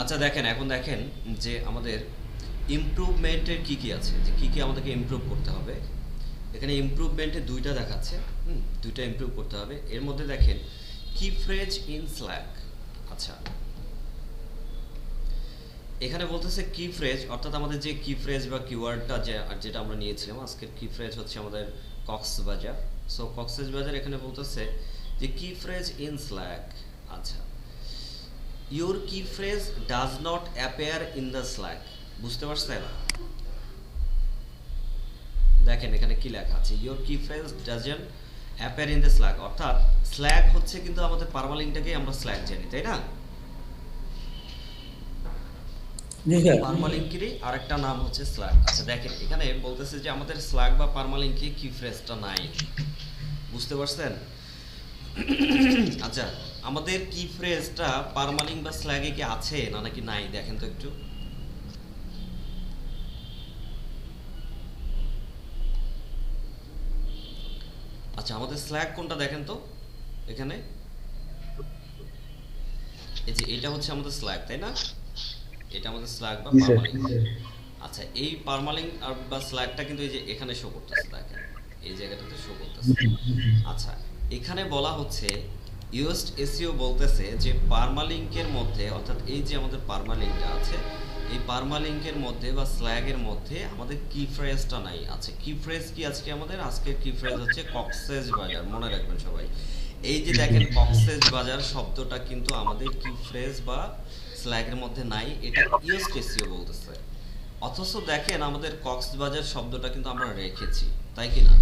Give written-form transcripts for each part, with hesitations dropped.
আচ্ছা দেখেন, এখন দেখেন যে আমাদের ইমপ্রুভমেন্টের কি কি আছে, যে কি কি আমাদেরকে ইমপ্রুভ করতে হবে। এখানে ইমপ্রুভমেন্টে দুইটা দেখাচ্ছে, দুইটা ইমপ্রুভ করতে হবে। এর মধ্যে দেখেন কি ফ্রেজ ইন স্ল্যাক। আচ্ছা, এখানে বলতেছে কি ফ্রেজ, অর্থাৎ আমাদের যে কি ফ্রেজ বা কিওয়ার্ডটা যেটা আমরা নিয়েছিলাম, আজকের কি ফ্রেজ হচ্ছে আমাদের কক্সবাজার। সো কক্সবাজার এখানে বলতেছে যে কি ফ্রেজ ইন স্ল্যাক। আচ্ছা, ইউর কি phrase does not appear in the slack. বুঝতে পারছেন? দেখেন এখানে কি লেখা আছে, ইউর কি phrase doesn't appear in the slack, অর্থাৎ স্ল্যাক হচ্ছে কিন্তু আমাদের পারমালিংটাকে আমরা স্ল্যাক জানি, তাই না? জি স্যার। পারমালিঙ্কেরই আরেকটা নাম হচ্ছে স্ল্যাক। আচ্ছা দেখেন এখানে বলতেছে যে আমাদের স্ল্যাক বা পারমালিঙ্কে কি ফ্রেজটা নাই। বুঝতে পারছেন? আচ্ছা, আমাদের কি ফ্রেজটা পারমালিঙ্ক বা স্ল্যাগে কি আছে না নাকি নাই, দেখেন তো একটু। আচ্ছা, আমাদের স্ল্যাগ কোনটা দেখেন তো এখানে। এই যে এটা হচ্ছে আমাদের স্ল্যাগ, তাই না? এটা আমাদের স্ল্যাগ বা জি স্যার। পারমালিঙ্ক। আচ্ছা, এই পারমালিঙ্ক আর বা স্ল্যাগটা কিন্তু এই যে এখানে শো করতেছে, দেখেন এই জায়গাটাতে শো করতেছে। আচ্ছা, এখানে বলা হচ্ছে ইউএসড এসইও বলতেছে যে পারমালিঙ্কের মধ্যে, অর্থাৎ এই যে আমাদের পারমালিঙ্কটা আছে, এই পারমালিঙ্কের মধ্যে বা স্ল্যাগের মধ্যে আমাদের কি ফ্রেজটা নাই। আচ্ছা, কি ফ্রেজ কি আজকে আমাদের আজকের কি ফ্রেজ হচ্ছে কক্সেস বাজার, মনে রাখবেন সবাই। এই যে দেখেন কক্সেস বাজার শব্দটা কিন্তু আমাদের কি ফ্রেজ বা স্ল্যাগের মধ্যে নাই, এটা ইউএসড এসইও বলতেছে। অথচ দেখেন আমাদের কক্সবাজার শব্দটা কিন্তু আমরা রেখেছি, তাই কি না?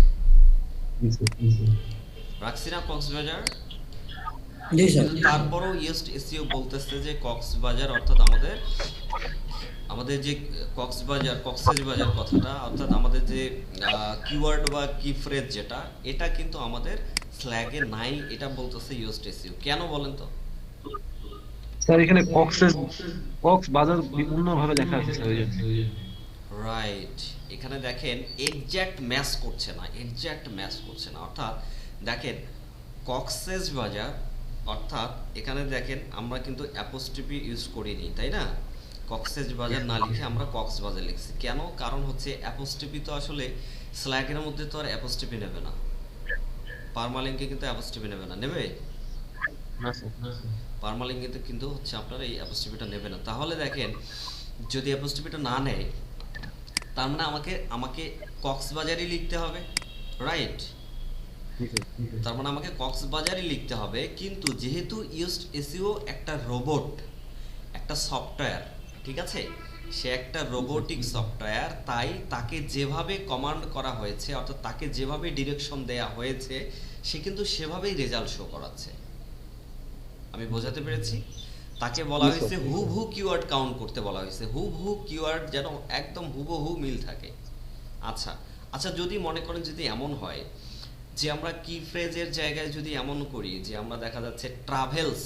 জি স্যার। রাখছি না কক্সবাজার? জি স্যার। কিন্তু তারপরও ইয়েস্ট এসইও বলতেছে যে কক্সবাজার, অর্থাৎ আমাদের আমাদের যে কক্সেস বাজার কথাটা, অর্থাৎ আমাদের যে কিওয়ার্ড বা কি ফ্রেজ যেটা, এটা কিন্তু আমাদের স্ল্যাগে নাই, এটা বলতেছে ইয়েস্ট এসইও। কেন বলেন তো? স্যার এখানে কক্স বাজার বিভিন্ন ভাবে লেখা আছে স্যার, ওই জন্য। রাইট, এখানে দেখেন এক্স্যাক্ট ম্যাচ করছে না, এক্স্যাক্ট ম্যাচ করছে না। অর্থাৎ দেখেন কক্সেস বাজার, অর্থাৎ এখানে দেখেন আমরা কিন্তু অ্যাপোস্ট্রফি ইউজ করিনি, তাই না? কক্সেস বাজার না লিখে আমরা কক্সবাজার লিখছি। কেন? কারণ হচ্ছে অ্যাপোস্ট্রফি তো আসলে স্ল্যাগের মধ্যে তো আর অ্যাপোস্ট্রফি নেবে না, পারমালিঙ্কে কিন্তু অ্যাপোস্ট্রফি নেবে না। নেবে? না স্যার। পারমালিঙ্কে কিন্তু হচ্ছে আপনার এই অ্যাপোস্ট্রফিটা নেবে না। তাহলে দেখেন যদি অ্যাপোস্ট্রফিটা না নেয়, তার মানে আমাকে আমাকে কক্সবাজারই লিখতে হবে, রাইট? জি স্যার। তার মানে আমাকে কক্সবাজারই লিখতে হবে। কিন্তু যেহেতু ইউস্ট এসইও একটা রোবট, একটা সফটওয়্যার, ঠিক আছে, সে একটা রোবোটিক সফটওয়্যার, তাই তাকে যেভাবে কমান্ড করা হয়েছে, অর্থাৎ তাকে যেভাবে ডিরেকশন দেয়া হয়েছে, সে কিন্তু সেভাবেই রেজাল্ট শো করাচ্ছে। আমি বোঝাতে পেরেছি? তাকে বলা জি স্যার। হয়েছে হুবহু কিওয়ার্ড কাউন্ট করতে বলা হয়েছে, হুবহু কিওয়ার্ড যেন একদম হুবহু মিল থাকে। আচ্ছা, আচ্ছা, যদি মনে করেন যদি এমন হয় যে আমরা কি ফ্রেজের জায়গায় যদি এমন করি যে আমরা দেখা যাচ্ছে ট্রাভেলস,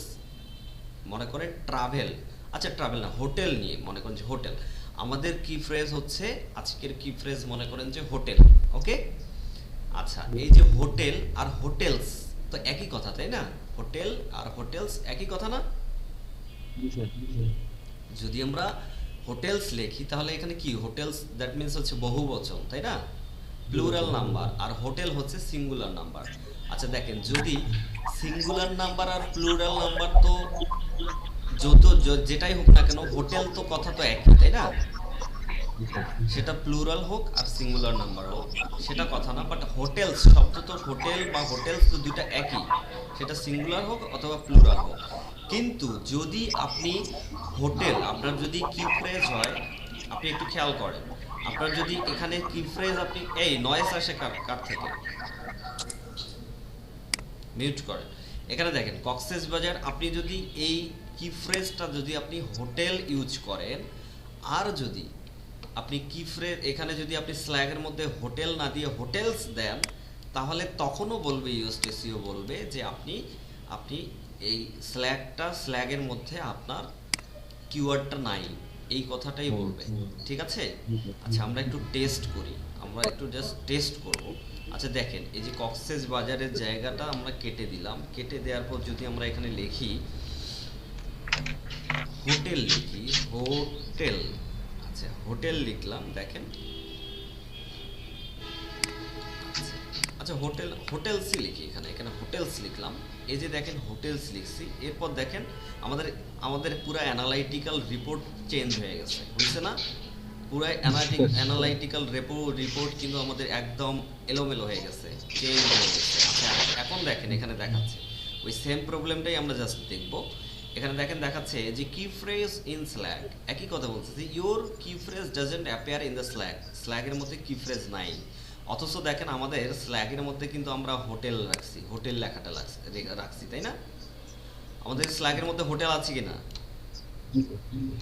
মনে করেন ট্রাভেল, আচ্ছা ট্রাভেল না, হোটেল নিয়ে মনে করেন যে হোটেল, আমাদের কি ফ্রেজ হচ্ছে আজকের কি ফ্রেজ মনে করেন যে হোটেল। ওকে, আচ্ছা, এই যে হোটেল আর হোটেলস তো একই কথা, তাই না? হোটেল আর হোটেলস একই কথা না? জি স্যার। যদি আমরা হোটেলস লিখি তাহলে এখানে কি হোটেলস, দ্যাট মিন্স হচ্ছে বহু বচন, তাই না? প্লুরাল নাম্বার, আর হোটেল হচ্ছে সিঙ্গুলার নাম্বার। আচ্ছা দেখেন, যদি সিঙ্গুলার নাম্বার আর প্লুরাল নাম্বার তো যেটাই হোক না কেন, হোটেল তো কথা তো একই, তাই না? জি স্যার। সেটা প্লুরাল হোক আর সিঙ্গুলার নাম্বার হোক, সেটা কথা না। বাট হোটেলস শব্দ তো, হোটেল বা হোটেলস তো দুইটা একই, সেটা সিঙ্গুলার হোক অথবা প্লুরাল হোক। কিন্তু যদি আপনি হোটেল, আপনার যদি কি ফ্রেজ হয়, আপনি একটু খেয়াল করেন, আপনার যদি এখানে কি ফ্রেজ, আপনি এই নয়েস আসে কার কার থেকে, মিউট করেন। এখানে দেখেন কক্সেস বাজার, আপনি যদি এই কি ফ্রেজটা যদি আপনি হোটেল ইউজ করেন, আর যদি আপনি কি ফ্রেজ এখানে যদি আপনি স্ল্যাগের মধ্যে হোটেল না দিয়ে হোটেলস দেন, তাহলে তখনও বলবে ইউএসটিসিও বলবে যে আপনি আপনি এই স্ল্যাগের মধ্যে আপনার কিওয়ার্ডটা নাই, এই কথাটাই বলবে। ঠিক আছে? আচ্ছা, আমরা একটু টেস্ট করি, আমরা একটু জাস্ট টেস্ট করব। আচ্ছা দেখেন, এই যে কক্সেস বাজারের জায়গাটা আমরা কেটে দিলাম, কেটে দেওয়ার পর যদি আমরা এখানে লিখি হোটেল লিখি, হোটেল। আচ্ছা হোটেল লিখলাম, দেখেন। আচ্ছা হোটেল, হোটেলস লিখি এখানে, এখানে হোটেলস লিখলাম। এই যে দেখেন হোটেলস লিখছি, এরপর দেখেন আমাদের আমাদের পুরো অ্যানালাইটিক্যাল রিপোর্ট চেঞ্জ হয়ে গেছে, বুঝছে না? পুরো অ্যানালাইটিক্যাল রিপোর্ট কিন্তু আমাদের একদম এলোমেলো হয়ে গেছে, চেঞ্জ হয়ে গেছে। আচ্ছা এখন দেখেন এখানে দেখাচ্ছে ওই সেম প্রবলেমটাই আমরা জাস্ট দেখব। এখানে দেখেন দেখাচ্ছে যে কি ফ্রেজ ইন স্ল্যাগ, একই কথা বলছে যে your key phrase doesn't appear in the slug, স্ল্যাগের মধ্যে কি ফ্রেজ নাই। অথচ দেখেন আমাদের স্ল্যাগের মধ্যে কিন্তু আমরা হোটেল রাখছি, হোটেল লেখাটা রাখছি, তাই না? আমাদের স্ল্যাগের মধ্যে হোটেল আছে কি না?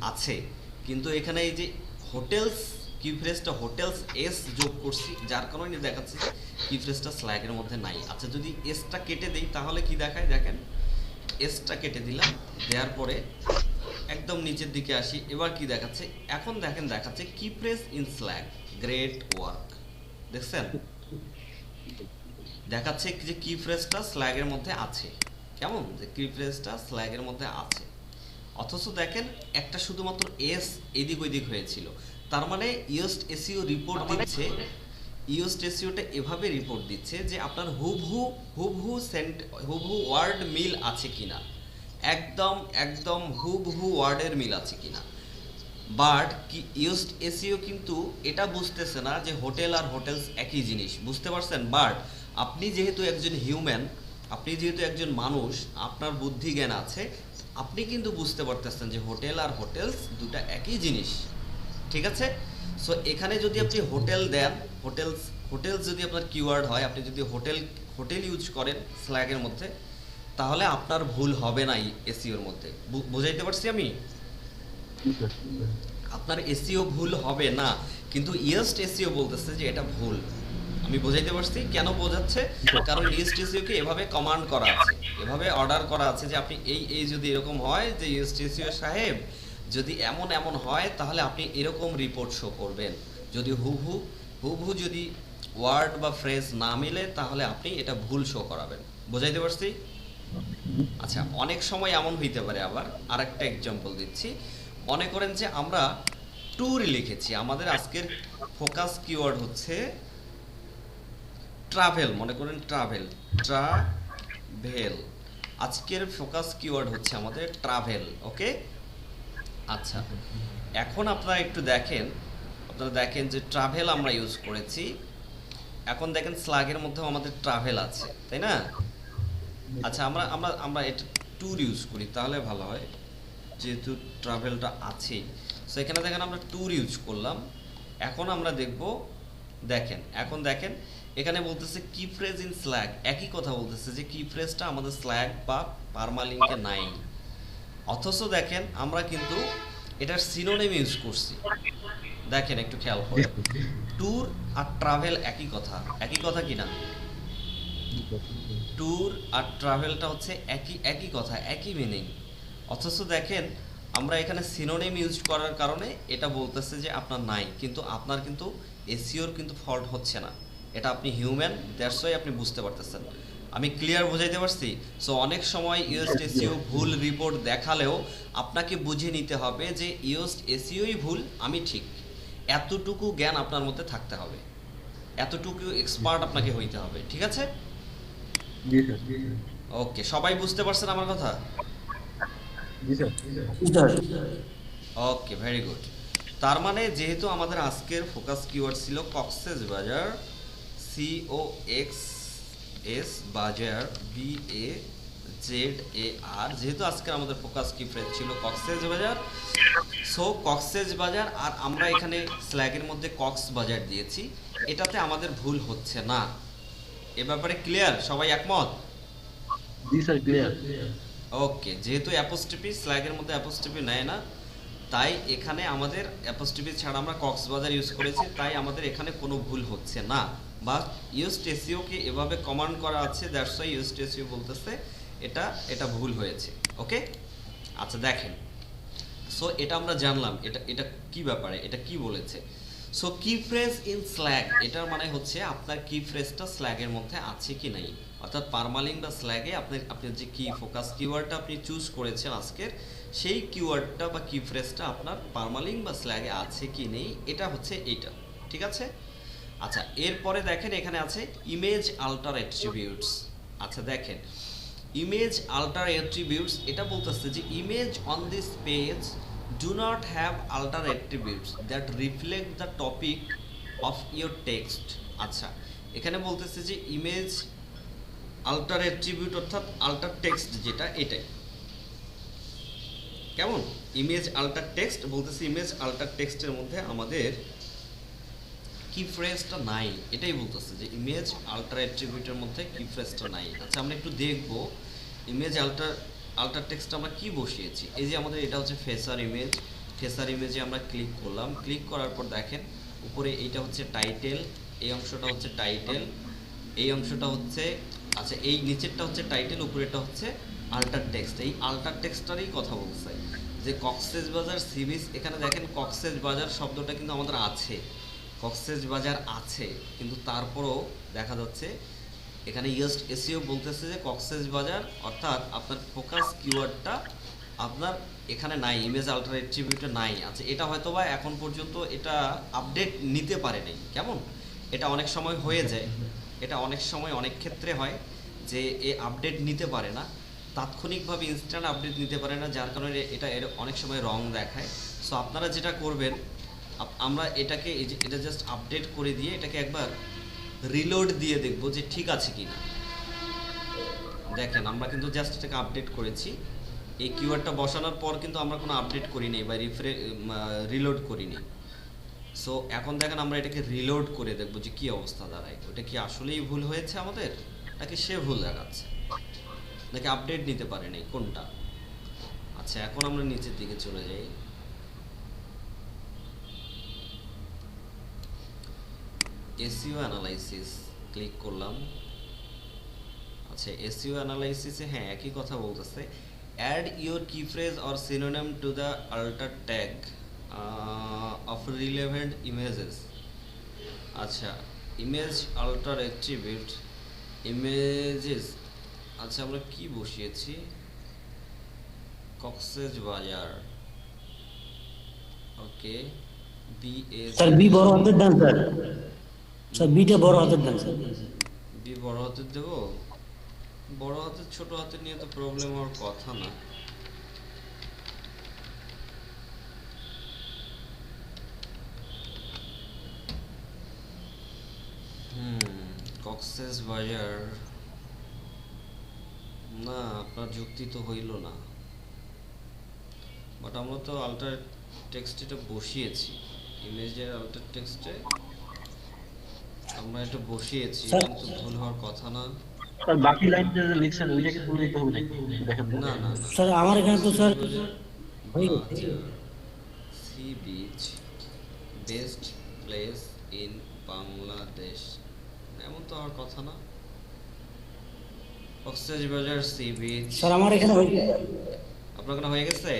আছে। কিন্তু এখানে এই যে হোটেলস কি ফ্রেজটা হোটেলস এস যোগ করছি, যার কারণে দেখাচ্ছে কি ফ্রেজটা স্ল্যাগের মধ্যে নাই। আচ্ছা যদি এসটা কেটে দেই তাহলে কি দেখায়, দেখেন এসটা কেটে দিলাম, দেওয়ার পরে একদম নিচের দিকে আসি, এবার কি দেখাচ্ছে, এখন দেখেন দেখাচ্ছে কি phrase in slug, great work. দেখছেন দেখাচ্ছে যে কি ফ্রেজটা স্ল্যাগের মধ্যে আছে, কেমন যে কি ফ্রেজটা স্ল্যাগের মধ্যে আছে। অথচ দেখেন একটা শুধুমাত্র এস এদিক ওইদিক হয়েছিল। তার মানে ইউএসড এসইও রিপোর্ট দিচ্ছে, ইউএসড এসইওটা এভাবে রিপোর্ট দিচ্ছে যে আপনার হুবহু ওয়ার্ড মিল আছে কিনা, একদম একদম হুবহু ওয়ার্ডের মিল আছে কিনা। বাট কি ইউএসড এসইও কিন্তু এটা বুঝতেছে না যে হোটেল আর হোটেলস একই জিনিস, বুঝতে পারছেন? বাট আপনি যেহেতু একজন হিউম্যান, আপনি যেহেতু একজন মানুষ, আপনার বুদ্ধি জ্ঞান আছে, আপনি কিন্তু বুঝতে পারতেছেন যে হোটেল আর হোটেলস দুটা একই জিনিস, ঠিক আছে? সো এখানে যদি আপনি হোটেল দেন, হোটেলস হোটেলস যদি আপনার কিওয়ার্ড হয়, আপনি যদি হোটেল হোটেল ইউজ করেন স্ল্যাগের মধ্যে, তাহলে আপনার ভুল হবে না এসইওর মধ্যে। বুঝাইতে পারছি আমি? আপনার এসইও ভুল হবে না, কিন্তু ইয়েস্ট এসইও বলতেছে যে এটা ভুল। আমি বোঝাইতে পারছি? কেন বোঝাচ্ছে? কারণ ইয়েস্ট এসইও কে এভাবে কমান্ড করা আছে, এভাবে অর্ডার করা আছে যে আপনি এই যদি এরকম হয় যে ইয়েস্ট এসইও সাহেব যদি এমন এমন হয় তাহলে আপনি এরকম রিপোর্ট শো করবেন, যদি হুবহু যদি ওয়ার্ড বা ফ্রেজ না মিলে তাহলে আপনি এটা ভুল শো করাবেন। বোঝাইতে পারছি? আচ্ছা অনেক সময় এমন হইতে পারে, আবার আরেকটা এক্সাম্পল দিচ্ছি। মনে করেন যে আমরা ট্যুর লিখেছি, আমাদের আজকের ফোকাস কিওয়ার্ড হচ্ছে ট্রাভেল, মনে করেন ট্রাভেল, ট্রাভেল আজকের ফোকাস কিওয়ার্ড হচ্ছে আমাদের ট্রাভেল, ওকে? আচ্ছা এখন আপনারা একটু দেখেন, আপনারা দেখেন যে ট্রাভেল আমরা ইউজ করেছি, এখন দেখেন স্ল্যাগের মধ্যেও আমাদের ট্রাভেল আছে, তাই না? আচ্ছা আমরা আমরা আমরা এটা ট্যুর ইউজ করি তাহলে ভালো হয়, যেহেতু ট্রাভেলটা আছে। সো এখানে দেখেন আমরা ট্যুর ইউজ করলাম। এখন আমরা দেখব, দেখেন এখন দেখেন এখানে বলতেছে কি ফ্রেজ ইন স্ল্যাগ, একই কথা বলতেছে যে কি ফ্রেজটা আমাদের স্ল্যাগ বা পারমালিঙ্কে নাই। অথচ দেখেন আমরা কিন্তু এটার সিনোনিম ইউজ করছি, দেখেন একটু খেয়াল করেন, ট্যুর আর ট্রাভেল একই কথা, একই কথা কিনা? ট্যুর আর ট্রাভেলটা হচ্ছে একই একই কথা, একই মিনিং। অথচ দেখেন আমরা এখানে সিনোনিম ইউজ করার কারণে এটা বলতেছে যে আপনার নাই, কিন্তু আপনার কিন্তু এসইওর কিন্তু ফল্ট হচ্ছে না, এটা আপনি হিউম্যান, দ্যাটস ওয়াই আপনি বুঝতে পারতেছেন। আমি ক্লিয়ার বোঝাইতে পারছি? সো অনেক সময় ইউএসড এসইও ভুল রিপোর্ট দেখালেও আপনাকে বুঝে নিতে হবে যে ইউএসড এসইওই ভুল, আমি ঠিক। এতটুকু জ্ঞান আপনার মধ্যে থাকতে হবে, এতটুকু এক্সপার্ট আপনাকে হইতে হবে, ঠিক আছে? ওকে, সবাই বুঝতে পারছেন আমার কথা? ওকে, ভেরি গুড। তার মানে যেহেতু আমাদের আজকের ফোকাস কিওয়ার্ড ছিল কক্সেস বাজার, COXS বাজার, BAZAR, যেহেতু আজকে আমাদের ফোকাস কি ফ্রেজ ছিল কক্সেস বাজার, সো কক্সেস বাজার, আর আমরা এখানে স্ল্যাগের মধ্যে কক্স বাজার দিয়েছি, এটাতে আমাদের ভুল হচ্ছে না। এ ব্যাপারে ক্লিয়ার? সবাই একমত? জি স্যার ক্লিয়ার। ওকে, যেহেতু অ্যাপোস্ট্রফি স্ল্যাগের মধ্যে অ্যাপোস্ট্রফি নেয় না, তাই এখানে আমাদের অ্যাপোস্ট্রফি ছাড়া আমরা কক্সবাজার ইউজ করেছি, তাই আমাদের এখানে কোনো ভুল হচ্ছে না। বা ইউএসড এসইওকে এভাবে কমান্ড করা আছে, দ্যাটস ওয়াই ইউএসড এসইও বলতেছে এটা এটা ভুল হয়েছে, ওকে? আচ্ছা দেখেন, সো এটা আমরা জানলাম, এটা এটা কি ব্যাপারে, এটা কি বলেছে। সো কি ফ্রেজ ইন স্ল্যাগ, এটার মানে হচ্ছে আপনার কি ফ্রেজটা স্ল্যাগের মধ্যে আছে কি নাই। অর্থাৎ পারমালিঙ্ক বা স্ল্যাগে আপনার যে কি ফোকাস কিওয়ার্ডটা আপনি চুজ করেছেন আজকের, সেই কিওয়ার্ডটা বা কি ফ্রেজটা আপনার পারমালিঙ্ক বা স্ল্যাগে আছে কি নেই, এটা হচ্ছে এইটা। ঠিক আছে? আচ্ছা, এরপরে দেখেন এখানে আছে ইমেজ আল্টার অ্যাট্রিবিউটস। আচ্ছা দেখেন, ইমেজ আল্টার অ্যাট্রিবিউটস এটা বলতেছে যে image on this page do not have alter attributes that reflect the topic of your text. আচ্ছা, এখানে বলতেছে যে ইমেজ আল্টার অ্যাট্রিবিউট অর্থাৎ আল্টার টেক্সট যেটা, এটাই কেমন ইমেজ আল্টার টেক্সট বলতেছে, ইমেজ আল্টার টেক্সটের মধ্যে আমাদের কি ফ্রেজটা নাই, এটাই বলতেছে যে ইমেজ আল্টার অ্যাট্রিবিউটের মধ্যে কি ফ্রেজটা নাই। আচ্ছা, আমরা একটু দেখব ইমেজ আল্টার টেক্সট আমরা কি বসিয়েছি। এই যে আমাদের এটা হচ্ছে ফেসার ইমেজ, ফেসার ইমেজে আমরা ক্লিক করলাম, ক্লিক করার পর দেখেন উপরে এইটা হচ্ছে টাইটেল, এই অংশটা হচ্ছে টাইটেল, এই অংশটা হচ্ছে, আচ্ছা এই নিচেরটা হচ্ছে টাইটেল, উপরেরটা হচ্ছে আল্টার টেক্সট। এই আল্টার টেক্সটারই কথা বলছে যে কক্সেস বাজার সি বিচ। এখানে দেখেন কক্সেস বাজার শব্দটা কিন্তু আমাদের আছে, কক্সেস বাজার আছে, কিন্তু তারপরও দেখা যাচ্ছে এখানে ইয়েস্ট এসিও বলতেছে যে কক্সেস বাজার অর্থাৎ আপনার ফোকাস কিওয়ার্ডটা আপনার এখানে নাই, ইমেজ আল্টার অ্যাট্রিবিউটে নাই। আচ্ছা, এটা হয়তোবা এখন পর্যন্ত এটা আপডেট নিতে পারে নাই। কেমন, এটা অনেক সময় হয়ে যায়, এটা অনেক সময় অনেক ক্ষেত্রে হয় যে এ আপডেট নিতে পারে না, তাৎক্ষণিকভাবে ইনস্ট্যান্ট আপডেট নিতে পারে না, যার কারণে এটা এর অনেক সময় রং দেখায়। সো আপনারা যেটা করবেন, আমরা এটাকে এটা জাস্ট আপডেট করে দিয়ে এটাকে একবার রিলোড দিয়ে দেখব যে ঠিক আছে কিনা। দেখেন আমরা কিন্তু জাস্ট এটাকে আপডেট করেছি, এই কিওয়ার্ডটা বসানোর পর কিন্তু আমরা কোনো আপডেট করিনি বা রিলোড করিনি। সো এখন দেখেন আমরা এটাকে রিলোড করে দেখব যে কি অবস্থা দাঁড়ায়, ওটা কি আসলেই ভুল হয়েছে আমাদের, নাকি সে ভুল দেখাচ্ছে, নাকি আপডেট নিতে পারেনি, কোনটা। আচ্ছা, এখন আমরা নিচের দিকে চলে যাই, এসইও অ্যানালাইসিস ক্লিক করলাম। আচ্ছা, এসইও অ্যানালাইসিসে হ্যাঁ একই কথা বলতেছে, add your key phrase or synonym to the alter tag of relevant images. আচ্ছা, ইমেজ আল্টার অ্যাট্রিবিউট ইমেজেস। আচ্ছা, আমরা কি বসিয়েছি, কক্সেস বাজার, ওকে, স্যার বি বড় হাতের দেন স্যার, স্যার বিটা বড় হাতের দেন স্যার। বি বড় হাতের দেবো, বড় হাতের ছোট হাতের নিয়ে তো প্রবলেম হওয়ার কথা না। কক্সেস বাজার, না আপনার যুক্তি তো হইল না, বাট আমরা তো আল্টার টেক্সট এটা বসিয়েছি, ইমেজের আল্টার টেক্সটে আমরা এটা বসিয়েছি, স্যার কিন্তু ভুল হওয়ার কথা না। স্যার বাকি লাইন যে লিখছেন ওইটাকে তুলে দিতে হবে নাকি, দেখেন তো। না না না, স্যার আমার এখানে তো স্যার কক্সেস বাজার হয়ে গেছে। বাজার sea beach best place in Bangladesh, এমন তো হওয়ার কথা না। কক্সবাজার সি বিচ, স্যার আমার এখানে হয়ে গেছে। আপনার কোনো হয়ে গেছে।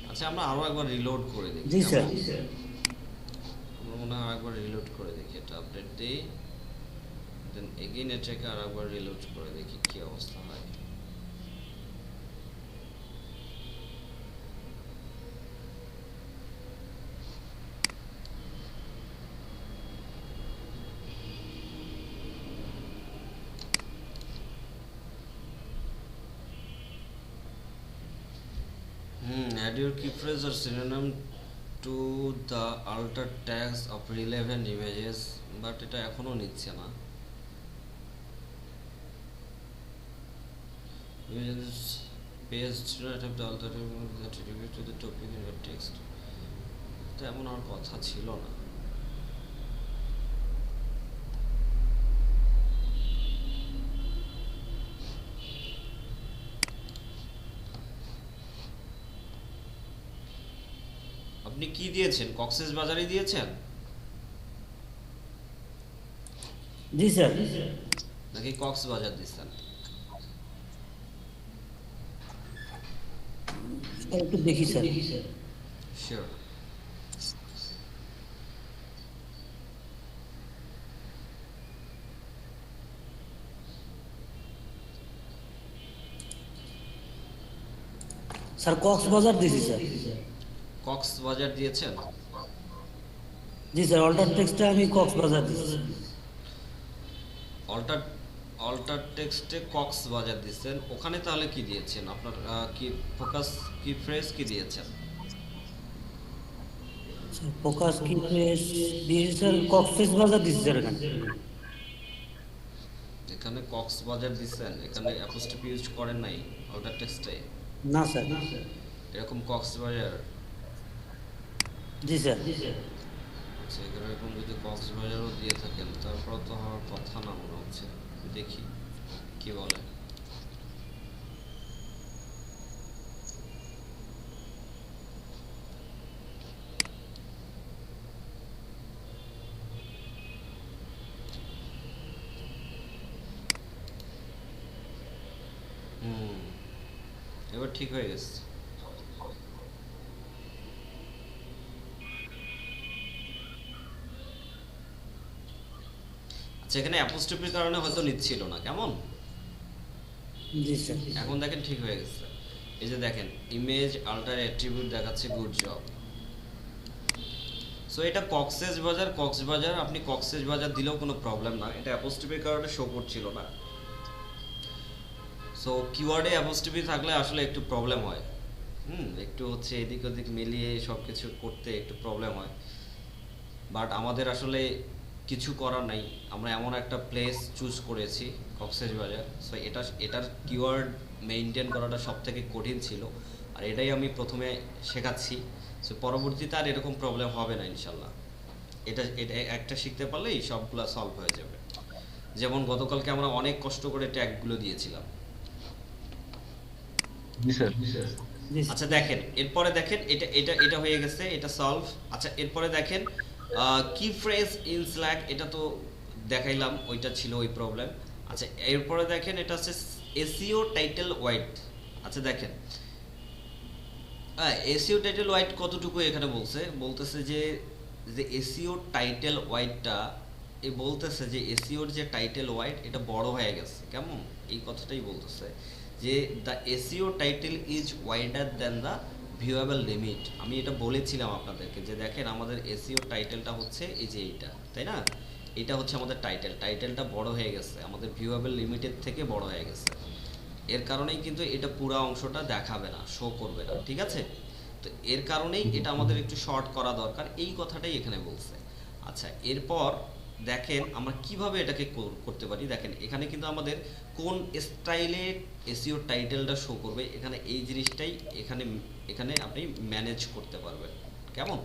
আচ্ছা, আমরা আরো একবার রিলোড করে দেখি, জি স্যার। আমরা মনে হয় একবার রিলোড করে দেখি, এটা আপডেট দিই, দেন এগেইন এটাকে আর একবার রিলোড করে দেখি কি অবস্থা হয়। Add your key phrase or synonym to the alter tags of relevant images, but এটা এখনো নিচ্ছে না। Images page do not have the alternative that attribute to the topic in your text, এটা এমন আর কথা ছিল না। আপনি কি দিয়েছেন, কক্সেস বাজারই দিয়েছেন জি স্যার। নাকি কক্সবাজার দিচ্ছেন? স্যার একটু দেখি স্যার। শিওর। স্যার কক্সবাজার দিছি স্যার। কক্সবাজার দিয়েছেন? জি স্যার, অল্টার টেক্সটে আমি কক্সবাজার দিছি স্যার। অল্টার অল্টার টেক্সটে কক্সবাজার দিয়েছেন, ওখানে তাহলে কি দিয়েছেন আপনার? কি ফোকাস কি ফ্রেজ কি দিয়েছেন? স্যার ফোকাস কি ফ্রেশ দিয়েছি স্যার, কক্সেস বাজার দিছি স্যার এখানে। এখানে কক্সবাজার দিয়েছেন, এখানে অ্যাপোস্ট্রফি ইউজ করেন নাই অল্টার টেক্সটে? না স্যার। এরকম কক্সবাজার, জি স্যার। আচ্ছা এখানে এরকম যদি কক্সবাজারও দিয়ে থাকেন তারপর তো হওয়ার কথা না মনে হচ্ছে। দেখি কি বলে। হুম, এবার ঠিক হয়ে গেছে। আচ্ছা এখানে অ্যাপোস্ট্রফির কারণে হয়তো নিচ্ছিল না, কেমন? জি স্যার। এখন দেখেন ঠিক হয়ে গেছে। এই যে দেখেন ইমেজ আল্টার অ্যাট্রিবিউট দেখাচ্ছে গুড জব। সো এটা কক্সেস বাজার, কক্সবাজার আপনি কক্সেস বাজার দিলেও কোনো প্রবলেম না, এটা অ্যাপোস্ট্রফির কারণে শো করছিল না। সো কিওয়ার্ডে অ্যাপোস্ট্রফি থাকলে আসলে একটু প্রবলেম হয়। একটু হচ্ছে এদিক ওদিক মিলিয়ে সব কিছু করতে একটু প্রবলেম হয়, বাট আমাদের আসলে কিছু করার নাই। আমরা এমন একটা প্লেস চুজ করেছি কক্সেস বাজার, সো এটার কিওয়ার্ড মেইনটেন করাটা সব থেকে কঠিন ছিল, আর এটাই আমি প্রথমে শেখাচ্ছি। সো পরবর্তীতে আর এরকম প্রবলেম হবে না ইনশাল্লাহ। এটা এটা একটা শিখতে পারলেই সবগুলো সলভ হয়ে যাবে। যেমন গতকালকে আমরা অনেক কষ্ট করে ট্যাগগুলো দিয়েছিলাম। জি স্যার। জি স্যার। আচ্ছা দেখেন এরপরে দেখেন এটা এটা এটা হয়ে গেছে, এটা সলভ। আচ্ছা এরপরে দেখেন কি ফ্রেজ ইন স্ল্যাক, এটা তো দেখাইলাম, ওইটা ছিল ওই প্রবলেম। আচ্ছা এরপরে দেখেন এটা হচ্ছে এসইও টাইটেল ওয়াইড। আচ্ছা দেখেন এসইও টাইটেল ওয়াইড কতটুকু এখানে বলতেছে যে যে এসইও টাইটেল ওয়াইডটা বলতেছে যে এসইওর যে টাইটেল ওয়াইড এটা বড় হয়ে গেছে, কেমন এই কথাটাই বলতেছে যে the SEO title is wider than the viewable limit. আমি এটা বলেছিলাম আপনাদেরকে যে দেখেন আমাদের এসইও টাইটেলটা হচ্ছে এই যে এইটা, তাই না? এটা হচ্ছে আমাদের টাইটেলটা বড় হয়ে গেছে, আমাদের ভিউয়েবল লিমিটের থেকে বড় হয়ে গেছে। এর কারণেই কিন্তু এটা পুরো অংশটা দেখাবে না, শো করবে না, ঠিক আছে? তো এর কারণেই এটা আমাদের একটু শর্ট করা দরকার, এই কথাটাই এখানে বলছে। আচ্ছা এরপর দেখেন আমরা কিভাবে এটাকে করতে পারি। দেখেন এখানে কিন্তু আমাদের কোন স্টাইলে এসইও টাইটেলটা শো করবে, এখানে এই জিনিসটাই এখানে এখানে আপনি ম্যানেজ করতে পারবেন, কেমন?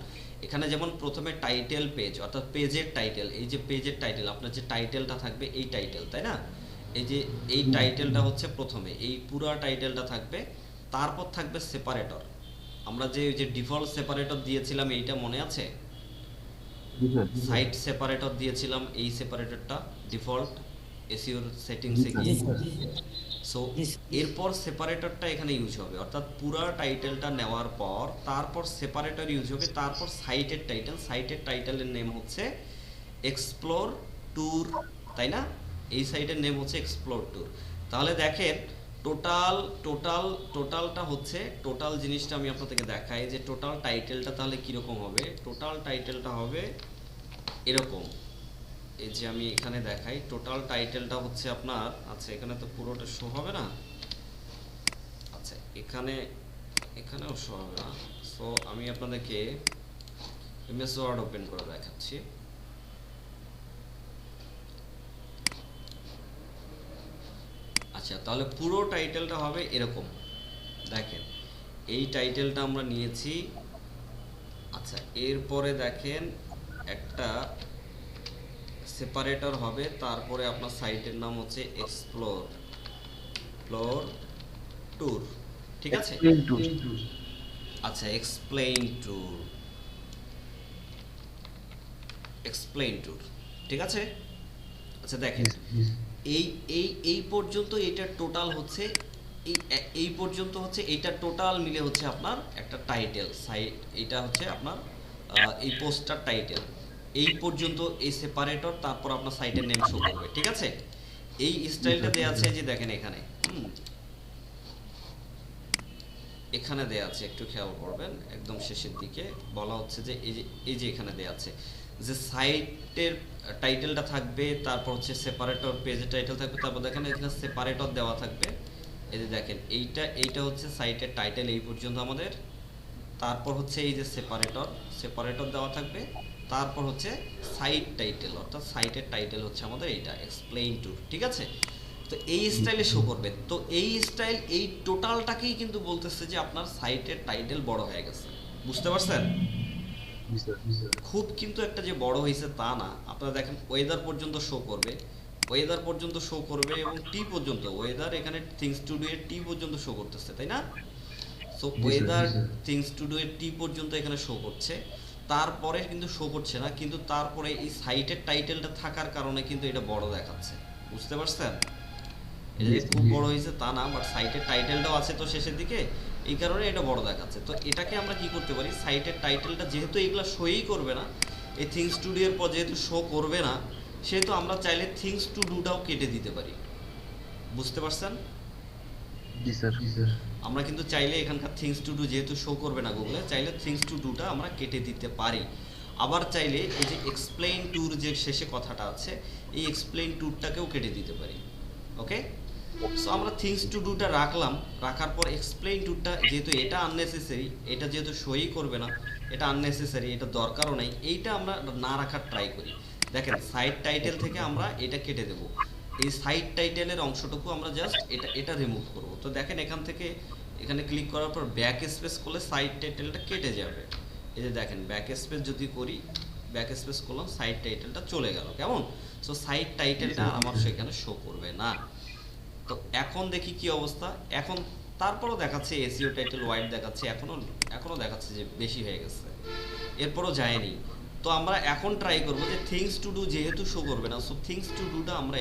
এখানে যেমন প্রথমে টাইটেল পেজ, অর্থাৎ পেজের টাইটেল, এই যে পেজের টাইটেল, আপনার যে টাইটেলটা থাকবে এই টাইটেল, তাই না? এই যে এই টাইটেলটা হচ্ছে প্রথমে, এই পুরো টাইটেলটা থাকবে, তারপর থাকবে সেপারেটর। আমরা যে ওই যে ডিফল্ট সেপারেটর দিয়েছিলাম এইটা মনে আছে? জি স্যার। সাইট সেপারেটর দিয়েছিলাম, এই সেপারেটরটা ডিফল্ট এসইওর সেটিংসে জি গিয়ে। স্যার। সো এরপর সেপারেটরটা এখানে ইউজ হবে, অর্থাৎ পুরো টাইটেলটা নেওয়ার পর তারপর সেপারেটর ইউজ হবে, তারপর সাইটের টাইটেলের নেম হচ্ছে এক্সপ্লোর ট্যুর, তাই না? এই সাইটের নেম হচ্ছে এক্সপ্লোর ট্যুর। তাহলে দেখেন টোটালটা হচ্ছে, টোটাল জিনিসটা আমি আপনাদেরকে দেখাই যে টোটাল টাইটেলটা তাহলে কীরকম হবে। টোটাল টাইটেলটা হবে এরকম, এই যে আমি এখানে দেখাই টোটাল টাইটেলটা হচ্ছে আপনার, আচ্ছা এখানে তো পুরোটা শো হবে না, আচ্ছা এখানেও শো হবে না। সো আমি আপনাদেরকে এমএস ওয়ার্ড ওপেন করে দেখাচ্ছি। আচ্ছা তাহলে পুরো টাইটেলটা হবে এরকম, দেখেন এই টাইটেলটা আমরা নিয়েছি। আচ্ছা এরপরে দেখেন একটা সেপারেটর হবে, তারপরে আপনার সাইটের নাম হচ্ছে এক্সপ্লোর ট্যুর, ঠিক আছে? আচ্ছা এক্সপ্লেইন ট্যুর, ঠিক আছে? আচ্ছা দেখেন এই এই এই পর্যন্ত এটা টোটাল হচ্ছে, এই পর্যন্ত হচ্ছে এটা টোটাল মিলে হচ্ছে আপনার একটা টাইটেল সাইট, এটা হচ্ছে আপনার এই পোস্টটার টাইটেল। এই পর্যন্ত এই সেপারেটর, তারপর আপনার সাইটের নেম শো করবে, ঠিক আছে? এই স্টাইলটা দেয়া আছে যে দেখেন এখানে এখানে দেয়া আছে, একটু খেয়াল করবেন, একদম শেষের দিকে বলা হচ্ছে যে এই যে এখানে দেয়া আছে যে সাইটের টাইটেলটা থাকবে, তারপর হচ্ছে সেপারেটর পেজের টাইটেল থাকবে, তারপর দেখেন এখানে সেপারেটর দেওয়া থাকবে। এই যে দেখেন এইটা হচ্ছে সাইটের টাইটেল এই পর্যন্ত আমাদের, তারপর হচ্ছে এই যে সেপারেটর দেওয়া থাকবে, তারপর হচ্ছে সাইট টাইটেল, অর্থাৎ সাইটের টাইটেল হচ্ছে আমাদের এইটা এক্সপ্লেইন টু, ঠিক আছে? তো এই স্টাইলে শো করবে। তো এই স্টাইল এই টোটালটাকেই কিন্তু বলতেছে যে আপনার সাইটের টাইটেল বড় হয়ে গেছে, বুঝতে পারছেন? খুব কিন্তু একটা যে বড় হয়েছে তা না। আপনারা দেখেন ওয়েদার পর্যন্ত শো করবে, এবং টি পর্যন্ত, ওয়েদার এখানে থিংস টু ডু এর টি পর্যন্ত শো করতেছে, তাই না? So weather things to do এর টি পর্যন্ত এখানে শো করছে, তারপরে কিন্তু শো করছে না, কিন্তু তারপরে এই সাইটের টাইটেলটা থাকার কারণে কিন্তু এটা বড় দেখাচ্ছে, বুঝতে পারছেন? এটা যে খুব বড় হয়েছে তা না, বাট সাইটের টাইটেলটাও আছে তো শেষের দিকে, এই কারণে এটা বড় দেখাচ্ছে। তো এটাকে আমরা কি করতে পারি, সাইটের টাইটেলটা যেহেতু এগুলা শোই করবে না, এই থিংস টু ডু এর পর যেহেতু শো করবে না, সেহেতু আমরা চাইলে থিংস টু ডুটাও কেটে দিতে পারি, বুঝতে পারছেন? জি স্যার। আমরা কিন্তু চাইলে এখানকার থিংস টু ডু যেহেতু শো করবে না গুগলে, চাইলে থিংস টু ডুটা আমরা কেটে দিতে পারি। আবার চাইলে এই যে এক্সপ্লেইন টুর যে শেষে কথাটা আছে, এই এক্সপ্লেইন টুরটাকেও কেটে দিতে পারি। ওকে, সো আমরা থিংস টু ডুটা রাখার পর এক্সপ্লেইন টুরটা যেহেতু এটা আননেসেসারি, এটা যেহেতু সই করবে না, এটা আননেসেসারি, এটা দরকারও নাই, এইটা আমরা না রাখার ট্রাই করি। দেখেন সাইট টাইটেল থেকে আমরা এটা কেটে দেব, এই সাইট টাইটেলের অংশটুকু আমরা জাস্ট এটা রিমুভ করব। তো দেখেন এখানে ক্লিক করার পর ব্যাক স্পেস করলে সাইট টাইটেলটা কেটে যাবে। এই যে দেখেন ব্যাক স্পেস যদি করি, ব্যাক স্পেস করলাম, সাইট টাইটেলটা চলে গেল, কেমন? সো সাইট টাইটেলটা আমার সেখানে শো করবে না। তো এখন দেখি কি অবস্থা। এখন তারপরও দেখাচ্ছে এসইও টাইটেল ওয়াইড দেখাচ্ছে, এখনো দেখাচ্ছে যে বেশি হয়ে গেছে, এরপরও যায়নি। তো আমরা এখন ট্রাই করব যে থিংস টু ডু যেহেতু শো করবে না, সো থিংস টু ডুটা আমরা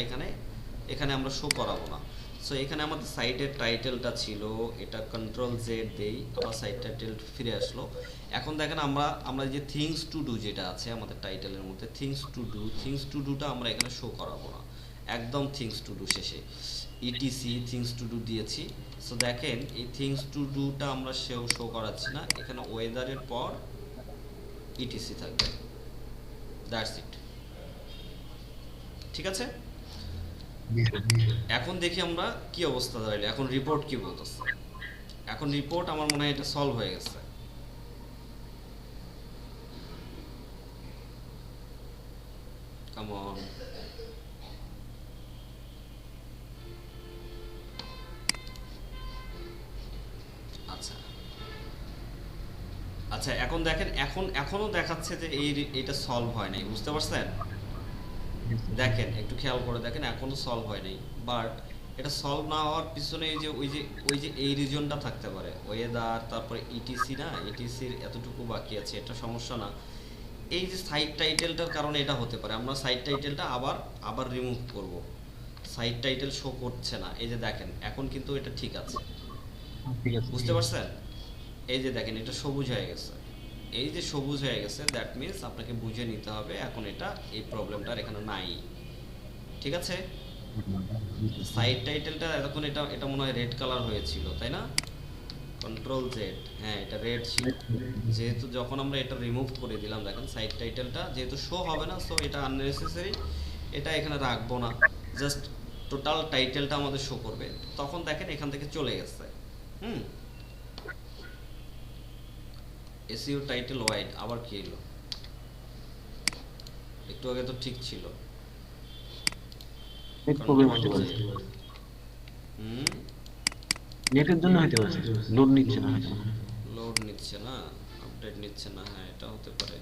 এখানে আমরা শো করাবো না। সো এখানে আমাদের সাইটের টাইটেলটা ছিল, এটা কন্ট্রোল জেড দেই, আবার সাইট টাইটেল ফিরে আসলো। এখন দেখেন আমরা যে থিংস টু ডু যেটা আছে আমাদের টাইটেলের মধ্যে, থিংস টু ডুটা আমরা এখানে শো করাবো না, একদম থিংস টু ডু শেষে ইটিসি থিংস টু ডু দিয়েছি। সো দেখেন এই থিংস টু ডুটা আমরা শো করাচ্ছি না, এখানে ওয়েদারের পর ইটিসি থাকবে, দ্যাটস ইট, ঠিক আছে? এখন দেখি আমরা কি অবস্থা দাঁড়াইলো, এখন রিপোর্ট কি বলতেছে। এখন রিপোর্ট আমার মনে হয় এটা সলভ হয়ে গেছে। কাম অন, আচ্ছা এখন দেখেন, এখনো দেখাচ্ছে যে এটা সলভ হয় নাই, বুঝতে পারছেন? দেখেন একটু খেয়াল করে দেখেন, এখনো সলভ হয় নাই। বাট এটা সলভ না হওয়ার পিছনে ওই যে এই রিজনটা থাকতে পারে, ওয়েদার, তারপরে ইটিসি, না ইটিসির এতটুকু বাকি আছে, এটা সমস্যা না। এই যে সাইট টাইটেলটার কারণে এটা হতে পারে। আমরা সাইট টাইটেলটা আবার রিমুভ করব, সাইট টাইটেল শো করছে না। এই যে দেখেন এখন কিন্তু এটা ঠিক আছে, বুঝতে পারছেন? এই যে দেখেন এটা সবুজ হয়ে গেছে, এই যে সবুজ হয়ে গেছে, দ্যাট মিনস আপনাকে বুঝে নিতে হবে এখন এই প্রবলেমটা এখানে নাই, ঠিক আছে? সাইট টাইটেলটা এতক্ষণ এটা মনে হয় রেড কালার হয়েছিল, তাই না? কন্ট্রোল জেড, হ্যাঁ এটা রেড ছিল। যেহেতু যখন আমরা এটা রিমুভ করে দিলাম, দেখেন সাইট টাইটেলটা যেহেতু শো হবে না, সো এটা আননেসেসারি, এটা এখানে রাখবো না, জাস্ট টোটাল টাইটেলটা আমাদের শো করবে। তখন দেখেন এখান থেকে চলে গেছে। এসইও টাইটেল ওয়াইড আবার কি এলো? একটু আগে তো ঠিক ছিল। নেটের জন্য হতে পারে, লোড নিচ্ছে না, লোড নিচ্ছে না, আপডেট নিচ্ছে না, হ্যাঁ এটা হতে পারে।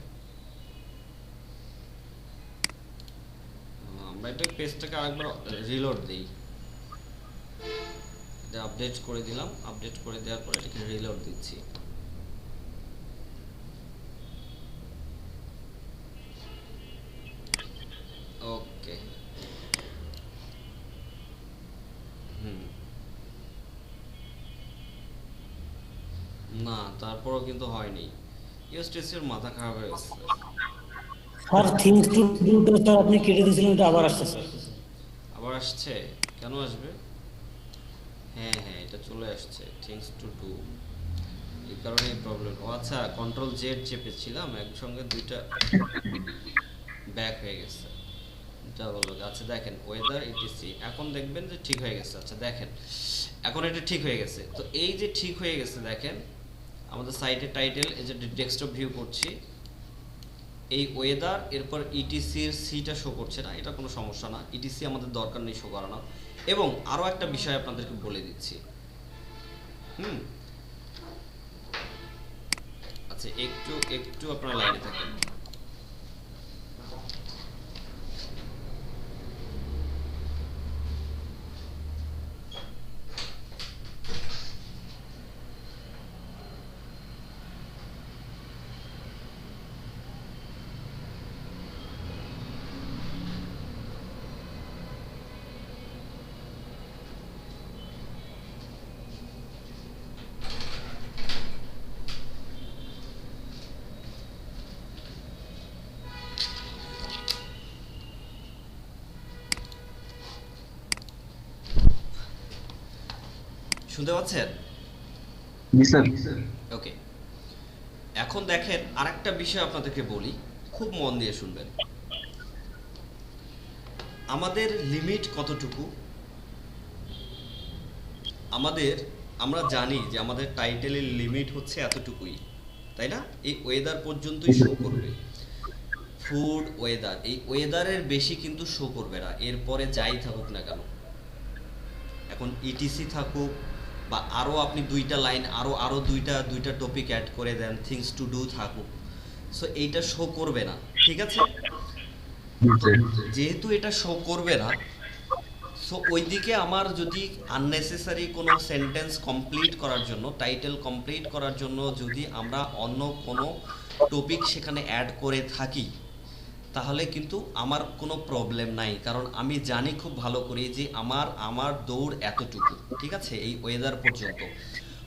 আমরা এটা পেজটাকে আরেকবার রিলোড দেই, এটা আপডেট করে দিলাম, আপডেট করে দেওয়ার পর এটাকে রিলোড দিচ্ছি। ওকে, না তারপরও কিন্তু হয়নি, ইউএসটিসির মাথা খারাপ হয়ে গেছে। স্যার থিংস টু ডুটা স্যার আপনি কেটে দিয়েছিলেন, এটা আবার আসছে স্যার। আবার আসছে? কেন আসবে? হ্যাঁ এটা চলে আসছে, থিংস টু ডু। এই কারণে প্রবলেম। ও আচ্ছা, কন্ট্রোল জেড চেপেছিলাম একসঙ্গে, দুইটা ব্যাক হয়ে গেছে। ডাবল ওকে। আচ্ছা দেখেন ওয়েদার ইটিসি, এখন দেখবেন যে ঠিক হয়ে গেছে। আচ্ছা দেখেন এখন এটা ঠিক হয়ে গেছে। তো এই যে ঠিক হয়ে গেছে দেখেন আমাদের সাইটের টাইটেল, এই যে ডেস্কটপ ভিউ করছি, এই ওয়েদার, এরপর ইটিসির সিটা শো করছে না, এটা কোনো সমস্যা না, ইটিসি আমাদের দরকার নেই শো করানো। এবং আরও একটা বিষয় আপনাদেরকে বলে দিচ্ছি। আচ্ছা একটু একটু আপনারা লাইনে থাকেন। শুনতে পাচ্ছেন? জি স্যার। ওকে, এখন দেখেন আরেকটা বিষয় আপনাদেরকে বলি, খুব মন দিয়ে শুনবেন। আমাদের লিমিট কতটুকু? আমরা জানি যে আমাদের টাইটেলের লিমিট হচ্ছে এতটুকুই, তাই না? এই ওয়েদার পর্যন্তই শো করবে, ফুড ওয়েদার, এই ওয়েদারের বেশি কিন্তু শো করবে না, এরপরে যাই থাকুক না কেন। এখন ইটিসি থাকুক বা আরও আপনি দুইটা লাইন, আরও দুইটা টপিক অ্যাড করে দেন, থিংস টু ডু থাকুক, সো এইটা শো করবে না, ঠিক আছে? যেহেতু এটা শো করবে না, সো ওইদিকে আমার যদি আননেসেসারি কোনো সেন্টেন্স কমপ্লিট করার জন্য, টাইটেল কমপ্লিট করার জন্য যদি আমরা অন্য কোনো টপিক সেখানে অ্যাড করে থাকি, তাহলে কিন্তু আমার কোনো প্রবলেম নাই, কারণ আমি জানি খুব ভালো করে যে আমার দৌড় এতটুকু, ঠিক আছে, এই ওয়েদার পর্যন্ত।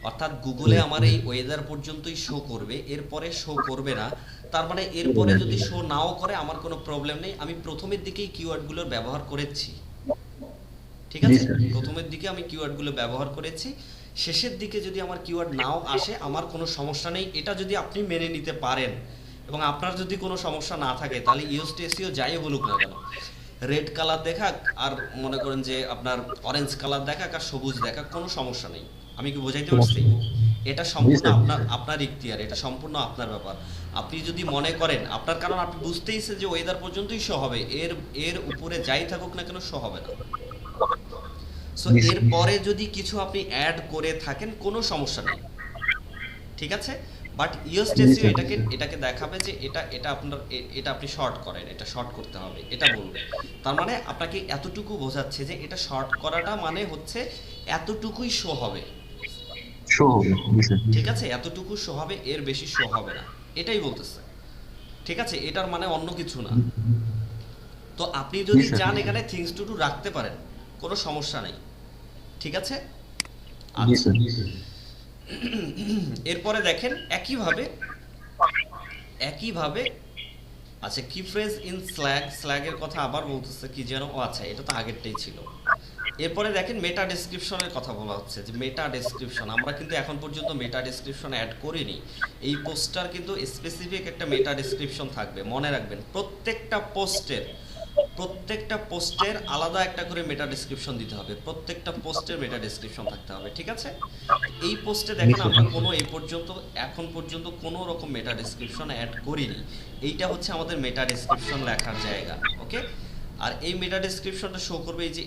অর্থাৎ গুগলে আমার এই ওয়েদার পর্যন্তই শো করবে, এরপরে শো করবে না। তার মানে এরপরে যদি শো নাও করে আমার কোনো প্রবলেম নেই, আমি প্রথমের দিকেই কিওয়ার্ডগুলোর ব্যবহার করেছি, ঠিক আছে? প্রথমের দিকে আমি কিওয়ার্ডগুলো ব্যবহার করেছি, শেষের দিকে যদি আমার কিওয়ার্ড নাও আসে আমার কোনো সমস্যা নেই। এটা যদি আপনি মেনে নিতে পারেন এবং আপনার যদি কোনো সমস্যা না থাকে, তাহলে ইউএসটি এসইও যাই বলুক না কেন, রেড কালার দেখাক আর মনে করেন যে আপনার অরেঞ্জ কালার দেখাক আর সবুজ দেখাক, কোনো সমস্যা নেই। আমি কি বোঝাইতে পারছি? এটা সম্পূর্ণ আপনার ইখতিয়ার, এটা সম্পূর্ণ আপনার ব্যাপার। আপনি যদি মনে করেন আপনার, কারণ আপনি বুঝতেইছে যে ওয়েদার পর্যন্তই শো হবে, এর উপরে যাই থাকুক না কেন শো হবে না। সো এরপরে যদি কিছু আপনি অ্যাড করে থাকেন কোনো সমস্যা নেই, ঠিক আছে? বাট ইউএসটিএসইও এটাকে দেখাবে যে এটা আপনার, এটা আপনি শর্ট করেন, এটা শর্ট করতে হবে, এটা বলবে। তার মানে আপনাকে এতটুকু বোঝাচ্ছে যে এটা শর্ট করাটা মানে হচ্ছে এতটুকুই শো হবে, ঠিক আছে? এতটুকু শো হবে, এর বেশি শো হবে না, এটাই বলতেছে, ঠিক আছে? এটার মানে অন্য কিছু না। তো আপনি যদি চান এখানে থিংস টু ডু রাখতে পারেন, কোনো সমস্যা নেই, ঠিক আছে? আচ্ছা, এরপরে দেখেন একইভাবে আচ্ছা, কি ফ্রেজ ইন স্ল্যাগের কথা আবার বলতেছে কি যেন, ও আচ্ছা এটা তো আগেরটাই ছিল। এরপরে দেখেন মেটা ডেসক্রিপশনের কথা বলা হচ্ছে, যে মেটা ডেসক্রিপশন, আমরা কিন্তু এখন পর্যন্ত মেটা ডেসক্রিপশন অ্যাড করিনি। এই পোস্টটার কিন্তু স্পেসিফিক একটা মেটা ডেসক্রিপশন থাকবে, মনে রাখবেন প্রত্যেকটা পোস্টের আলাদা একটা করে মেটা ডেসক্রিপশন দিতে হবে, প্রত্যেকটা পোস্টের মেটা ডেসক্রিপশন থাকতে হবে, ঠিক আছে? এই পোস্টে দেখেন আমরা এখন পর্যন্ত কোনো রকম মেটা ডেসক্রিপশন অ্যাড করিনি। এইটা হচ্ছে আমাদের মেটা ডেসক্রিপশন লেখার জায়গা, ওকে? আর এই মেটা ডেসক্রিপশনটা শো করবে এই যে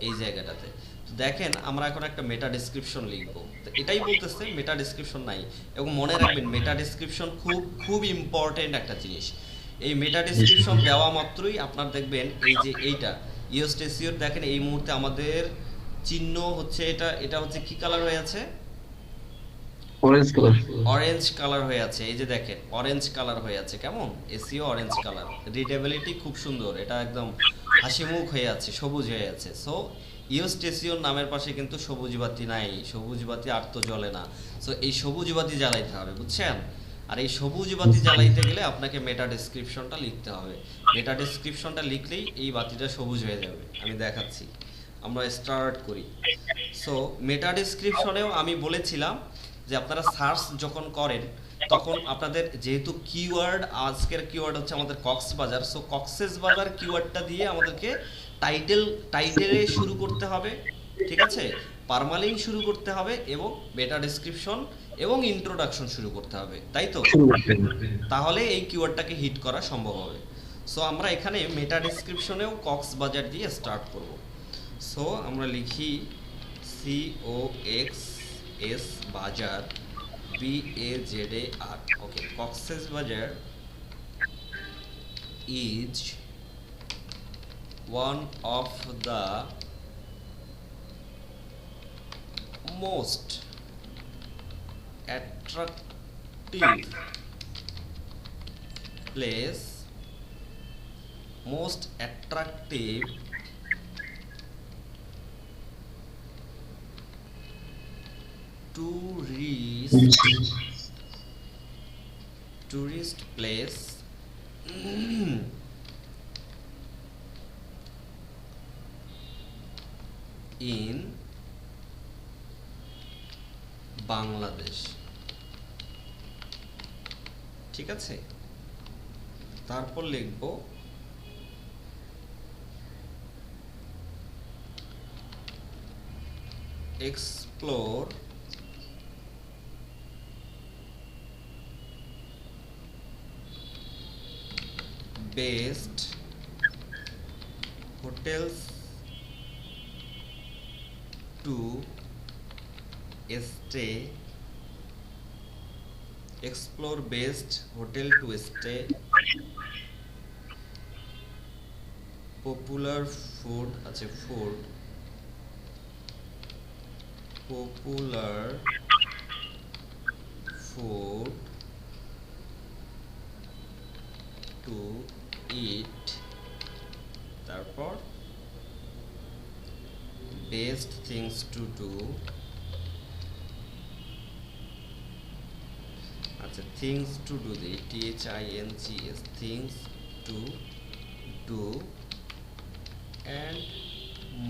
এই জায়গাটাতে। তো দেখেন আমরা এখন একটা মেটা ডেসক্রিপশন লিখবো, তো এটাই বলতেছে মেটা ডেসক্রিপশন নাই। এবং মনে রাখবেন মেটা ডেসক্রিপশন খুব ইম্পর্টেন্ট একটা জিনিস। এই মেটা ডেসক্রিপশন দেওয়া মাত্রই আপনার দেখবেন এই যে এইটা ইউএসটিএসইও, দেখেন এই মুহূর্তে আমাদের চিহ্ন হচ্ছে এটা হচ্ছে কি কালার হয়ে আছে? অরেঞ্জ কালার হয়ে আছে। এই যে দেখেন অরেঞ্জ কালার হয়ে আছে, কেমন? এসইও অরেঞ্জ কালার, রিডেবিলিটি খুব সুন্দর, এটা একদম হাসিমুখ হয়ে আছে, সবুজ হয়ে আছে। সো ইউএসটিএসইওর নামের পাশে কিন্তু সবুজ বাতি নাই, সবুজ বাতি আর তো জ্বলে না। সো এই সবুজ বাতি জ্বালাইতে হবে, বুঝছেন? আর এই সবুজ বাতি জ্বালাইতে গেলে আপনাকে মেটা ডেসক্রিপশনটা লিখতে হবে। মেটা ডেসক্রিপশনটা লিখলেই এই বাতিটা সবুজ হয়ে যাবে। আমি দেখাচ্ছি, আমরা স্টার্ট করি। সো মেটা ডেসক্রিপশনেও আমি বলেছিলাম যে আপনারা সার্চ যখন করেন তখন আপনাদের যেহেতু কিওয়ার্ড, আজকের কিওয়ার্ড হচ্ছে আমাদের কক্সবাজার, সো কক্সেস বাজার কিওয়ার্ডটা দিয়ে আমাদেরকে টাইটেলে শুরু করতে হবে, ঠিক আছে, পারমালিং শুরু করতে হবে এবং মেটা ডেসক্রিপশন এবং ইন্ট্রোডাকশন শুরু করতে হবে, তাই তো? শুরু করতে হবে। তাহলে এই কিওয়ার্ডটাকে হিট করা সম্ভব হবে। সো আমরা এখানে মেটা ডেসক্রিপশনেও কক্সবাজার দিয়ে স্টার্ট করব। সো আমরা লিখি COXS বাজার BAZAR, ওকে, কক্সেস বাজার is one of the most attractive place, most attractive tourist place in Bangladesh, ঠিক আছে? তারপর লিখব explore best hotels to stay, explore best hotel to stay, popular food, আচ্ছা food, popular food to eat, তারপর best things to do, আচ্ছা things to do, the THINGS, things to do and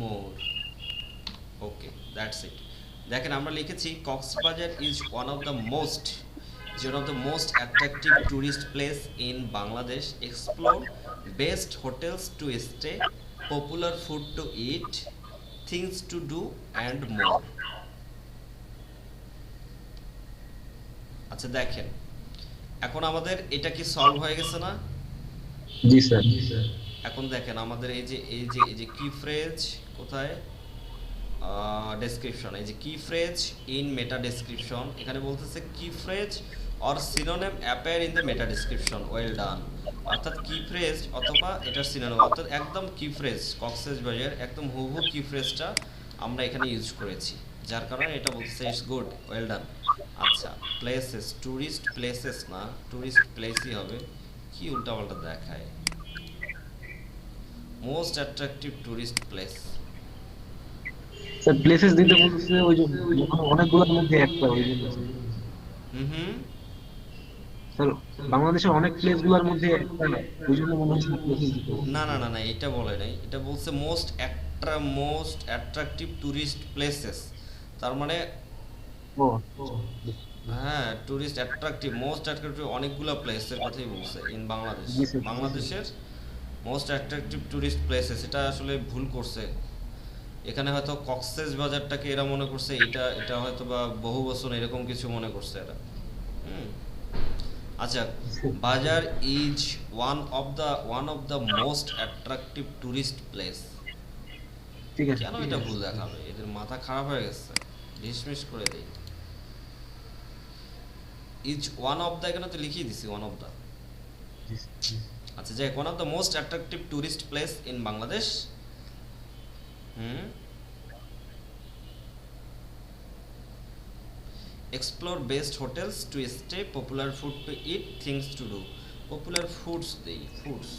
more, okay, that's it. দেখেন আমরা লিখেছি Cox's Bazar is one of the most attractive tourist place in Bangladesh, explore best hotels to stay, popular food to eat, things to do and more. আচ্ছা দেখেন এখন আমাদের এটা কি solve হয়ে গেছে না? জি স্যার। এখন দেখেন আমাদের এই যে কি ফ্রেজ কোথায়, ডেসক্রিপশন, এই যে কি ফ্রেজ ইন মেটা ডেসক্রিপশন, এখানে বলতেছে কি phrase or synonym appear in the meta description, well done. অর্থাৎ কি ফ্রেজ অথবা এটার সিনোনিম, অর্থাৎ একদম কি ফ্রেজ, কক্সেস বাজার একদম হুবহু কি ফ্রেজটা আমরা এখানে ইউজ করেছি, যার কারণে এটা বলতেছে ইটস গুড, ওয়েল ডান। আচ্ছা প্লেসেস, টুরিস্ট প্লেসেস না, টুরিস্ট প্লেসই হবে, কি উল্টাপাল্টা দেখায়, most attractive tourist place. Sir places দিতে বলতেছে ওই যে অনেকগুলোর মধ্যে একটা, ওই জন্য হুম স্যার বাংলাদেশের অনেক প্লেস গুলোর মধ্যে একটা না, ওই জন্য মনে হচ্ছে প্লেসেস দিতে হবে। না এটা বলে নাই, এটা বলছে মোস্ট অ্যাট্রাকটিভ টুরিস্ট প্লেসেস, তার মানে ও হ্যাঁ টুরিস্ট মোস্ট অ্যাট্রাকটিভ অনেকগুলো প্লেসের কথাই বলছে ইন বাংলাদেশ, জি স্যার। বাংলাদেশের মোস্ট অ্যাট্রাকটিভ টুরিস্ট প্লেসেস, এটা আসলে ভুল করছে এখানে, হয়তো কক্সেস বাজারটাকে এরা মনে করছে এটা হয়তো বা বহু বছর এরকম কিছু মনে করছে এরা। আচ্ছা বাজার is one of the most attractive tourist place, ঠিক আছে। কেন এটা ভুল দেখাবে, এদের মাথা খারাপ হয়ে গেছে, ডিসমিস করে দেই। ইজ ওয়ান অফ দ্য, এখানে তো লিখিয়ে দিছি ওয়ান অফ দ্য। আচ্ছা যাই, one of the most attractive tourist place in Bangladesh. Explore best hotels to stay, popular food to eat, things to do, popular foods দেই, ফুডস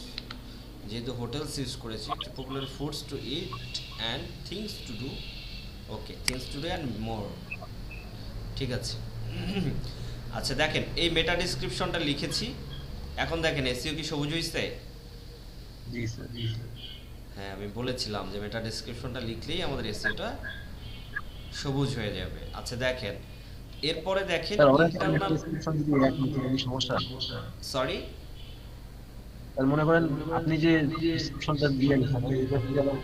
যেহেতু হোটেলস ইউজ করেছি, popular foods to eat and things to do, okay, things to do and more, ঠিক আছে। আচ্ছা দেখেন এই মেটা ডিসক্রিপশনটা লিখেছি, এখন দেখেন এসইও কি সবুজ হয়েছে? জি স্যার। হ্যাঁ আমি বলেছিলাম যে মেটা ডেসক্রিপশনটা লিখলেই আমাদের এসইওটা সবুজ হয়ে যাবে। আচ্ছা দেখেন এরপরে দেখেন স্যার অনেক ইন্টারনাল, ডেসক্রিপশন যদি এক নিচে এই সমস্যা। সরি আর মনে করেন আপনি যে ডেসক্রিপশনটা দিলেন এখানে, এটা কি আবার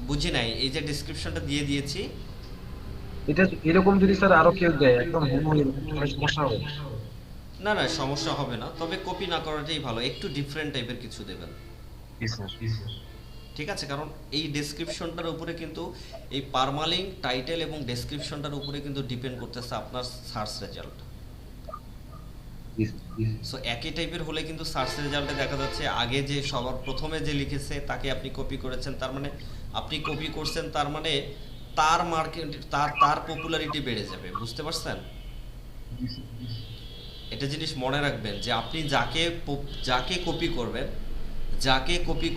বুঝি নাই, এই যে ডিসক্রিপশনটা দিয়ে দিয়েছি। এটা এরকম যদি স্যার আরো কেউ দেয় একদম হুবহু এরকম, তাহলে সমস্যা হবে? না না, সমস্যা হবে না, তবে কপি না করাটাই ভালো, একটু ডিফারেন্ট টাইপের কিছু দেবেন। জি স্যার। ঠিক আছে, কারণ এই ডেসক্রিপশনটার উপরে কিন্তু এই পারমালিঙ্ক টাইটেল এবং ডেসক্রিপশনটার উপরে কিন্তু ডিপেন্ড করতেছে আপনার সার্চ রেজাল্ট। জি স্যার। সো একই টাইপের হলে কিন্তু সার্চ রেজাল্টে দেখা যাচ্ছে আগে যে সবার প্রথমে যে লিখেছে তাকে আপনি কপি করেছেন, তার মানে আপনি কপি করছেন, তার মানে তার মার্কেট, তার পপুলারিটি বেড়ে যাবে, বুঝতে পারছেন? এটা জিনিস মনে রাখবেন যে আপনি যাকে কপি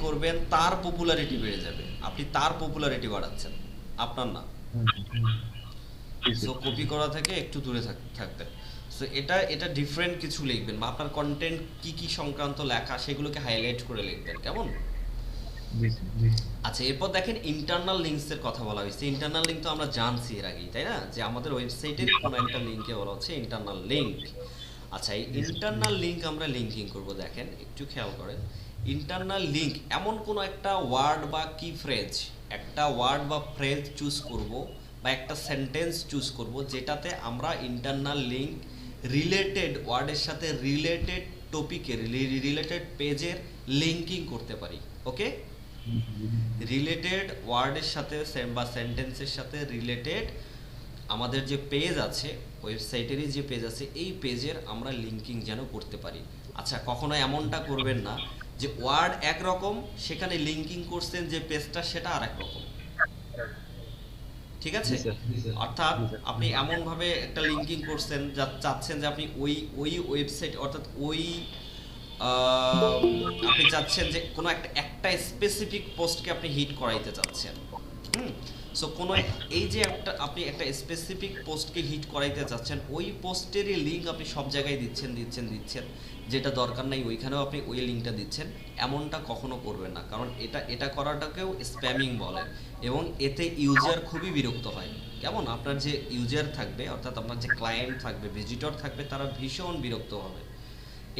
করবেন, তার পপুলারিটি বেড়ে যাবে, আপনি তার পপুলারিটি বাড়াচ্ছেন, আপনার না। জি সো স্যার। কপি করা থেকে একটু দূরে থাকবেন। সো এটা ডিফারেন্ট কিছু লিখবেন, বা আপনার কন্টেন্ট কি কি সংক্রান্ত লেখা সেগুলোকে হাইলাইট করে লিখবেন, কেমন? জি স্যার। আচ্ছা, এরপর দেখেন ইন্টারনাল লিঙ্কস এর কথা বলা হয়েছে। ইন্টারনাল লিঙ্ক তো আমরা জানছি এর আগেই, তাই না, যে আমাদের ওয়েবসাইটের কোনো একটা লিঙ্কে বলা হচ্ছে ইন্টারনাল লিঙ্ক। আচ্ছা, এই ইন্টারনাল লিঙ্ক আমরা লিঙ্কিং করব, দেখেন একটু খেয়াল করেন। ইন্টারনাল লিঙ্ক এমন কোনো একটা ওয়ার্ড বা কি ফ্রেজ, একটা ওয়ার্ড বা ফ্রেজ চুজ করব, বা একটা সেন্টেন্স চুজ করব যেটাতে আমরা ইন্টারনাল লিঙ্ক রিলেটেড ওয়ার্ডের সাথে রিলেটেড টপিকের রিলেটেড পেজের লিঙ্কিং করতে পারি। ওকে, রিলেটেড ওয়ার্ডের সাথে বা সেন্টেন্সের সাথে রিলেটেড আমাদের যে পেজ আছে, ওয়েবসাইটেরই যে পেজ আছে, এই পেজের আমরা লিঙ্কিং যেন করতে পারি। আচ্ছা, কখনো এমনটা করবেন না যে ওয়ার্ড একরকম, সেখানে লিঙ্কিং করছেন যে পেজটা সেটা আর এক রকম। ঠিক আছে, জি স্যার। অর্থাৎ আপনি এমনভাবে একটা লিঙ্কিং করছেন যা চাচ্ছেন যে আপনি ওই ওই ওয়েবসাইট, অর্থাৎ ওই আপনি চাচ্ছেন যে কোনো একটা স্পেসিফিক পোস্টকে আপনি হিট করাইতে চাচ্ছেন। হুম, সো কোনো এই যে আপনি একটা স্পেসিফিক পোস্টকে হিট করাইতে চাচ্ছেন, ওই পোস্টেরই লিঙ্ক আপনি সব জায়গায় দিচ্ছেন, যেটা দরকার নাই ওইখানেও আপনি ওই লিঙ্কটা দিচ্ছেন, এমনটা কখনো করবেন না, কারণ এটা করাটাকেও স্প্যামিং বলে, এবং এতে ইউজার খুবই বিরক্ত হয়। কেমন, আপনার যে ইউজার থাকবে, অর্থাৎ আপনার যে ক্লায়েন্ট থাকবে, ভিজিটর থাকবে, তারা ভীষণ বিরক্ত হবে।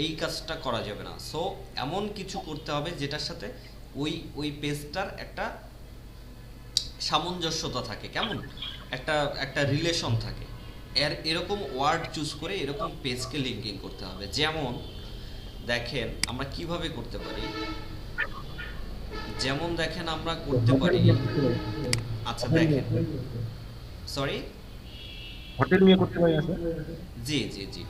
এই কাজটা করা যাবে না। সো এমন কিছু করতে হবে যেটার সাথে ওই পেজটার একটা সামঞ্জস্যতা থাকে, কেমন একটা একটা রিলেশন থাকে, এরকম ওয়ার্ড চুজ করে এরকম পেজকে লিঙ্কিং করতে হবে। যেমন দেখেন আমরা কিভাবে করতে পারি, যেমন দেখেন আমরা করতে পারি, আচ্ছা দেখেন, সরি, হোটেল নিয়ে করতে পারি না স্যার? জি জি জি,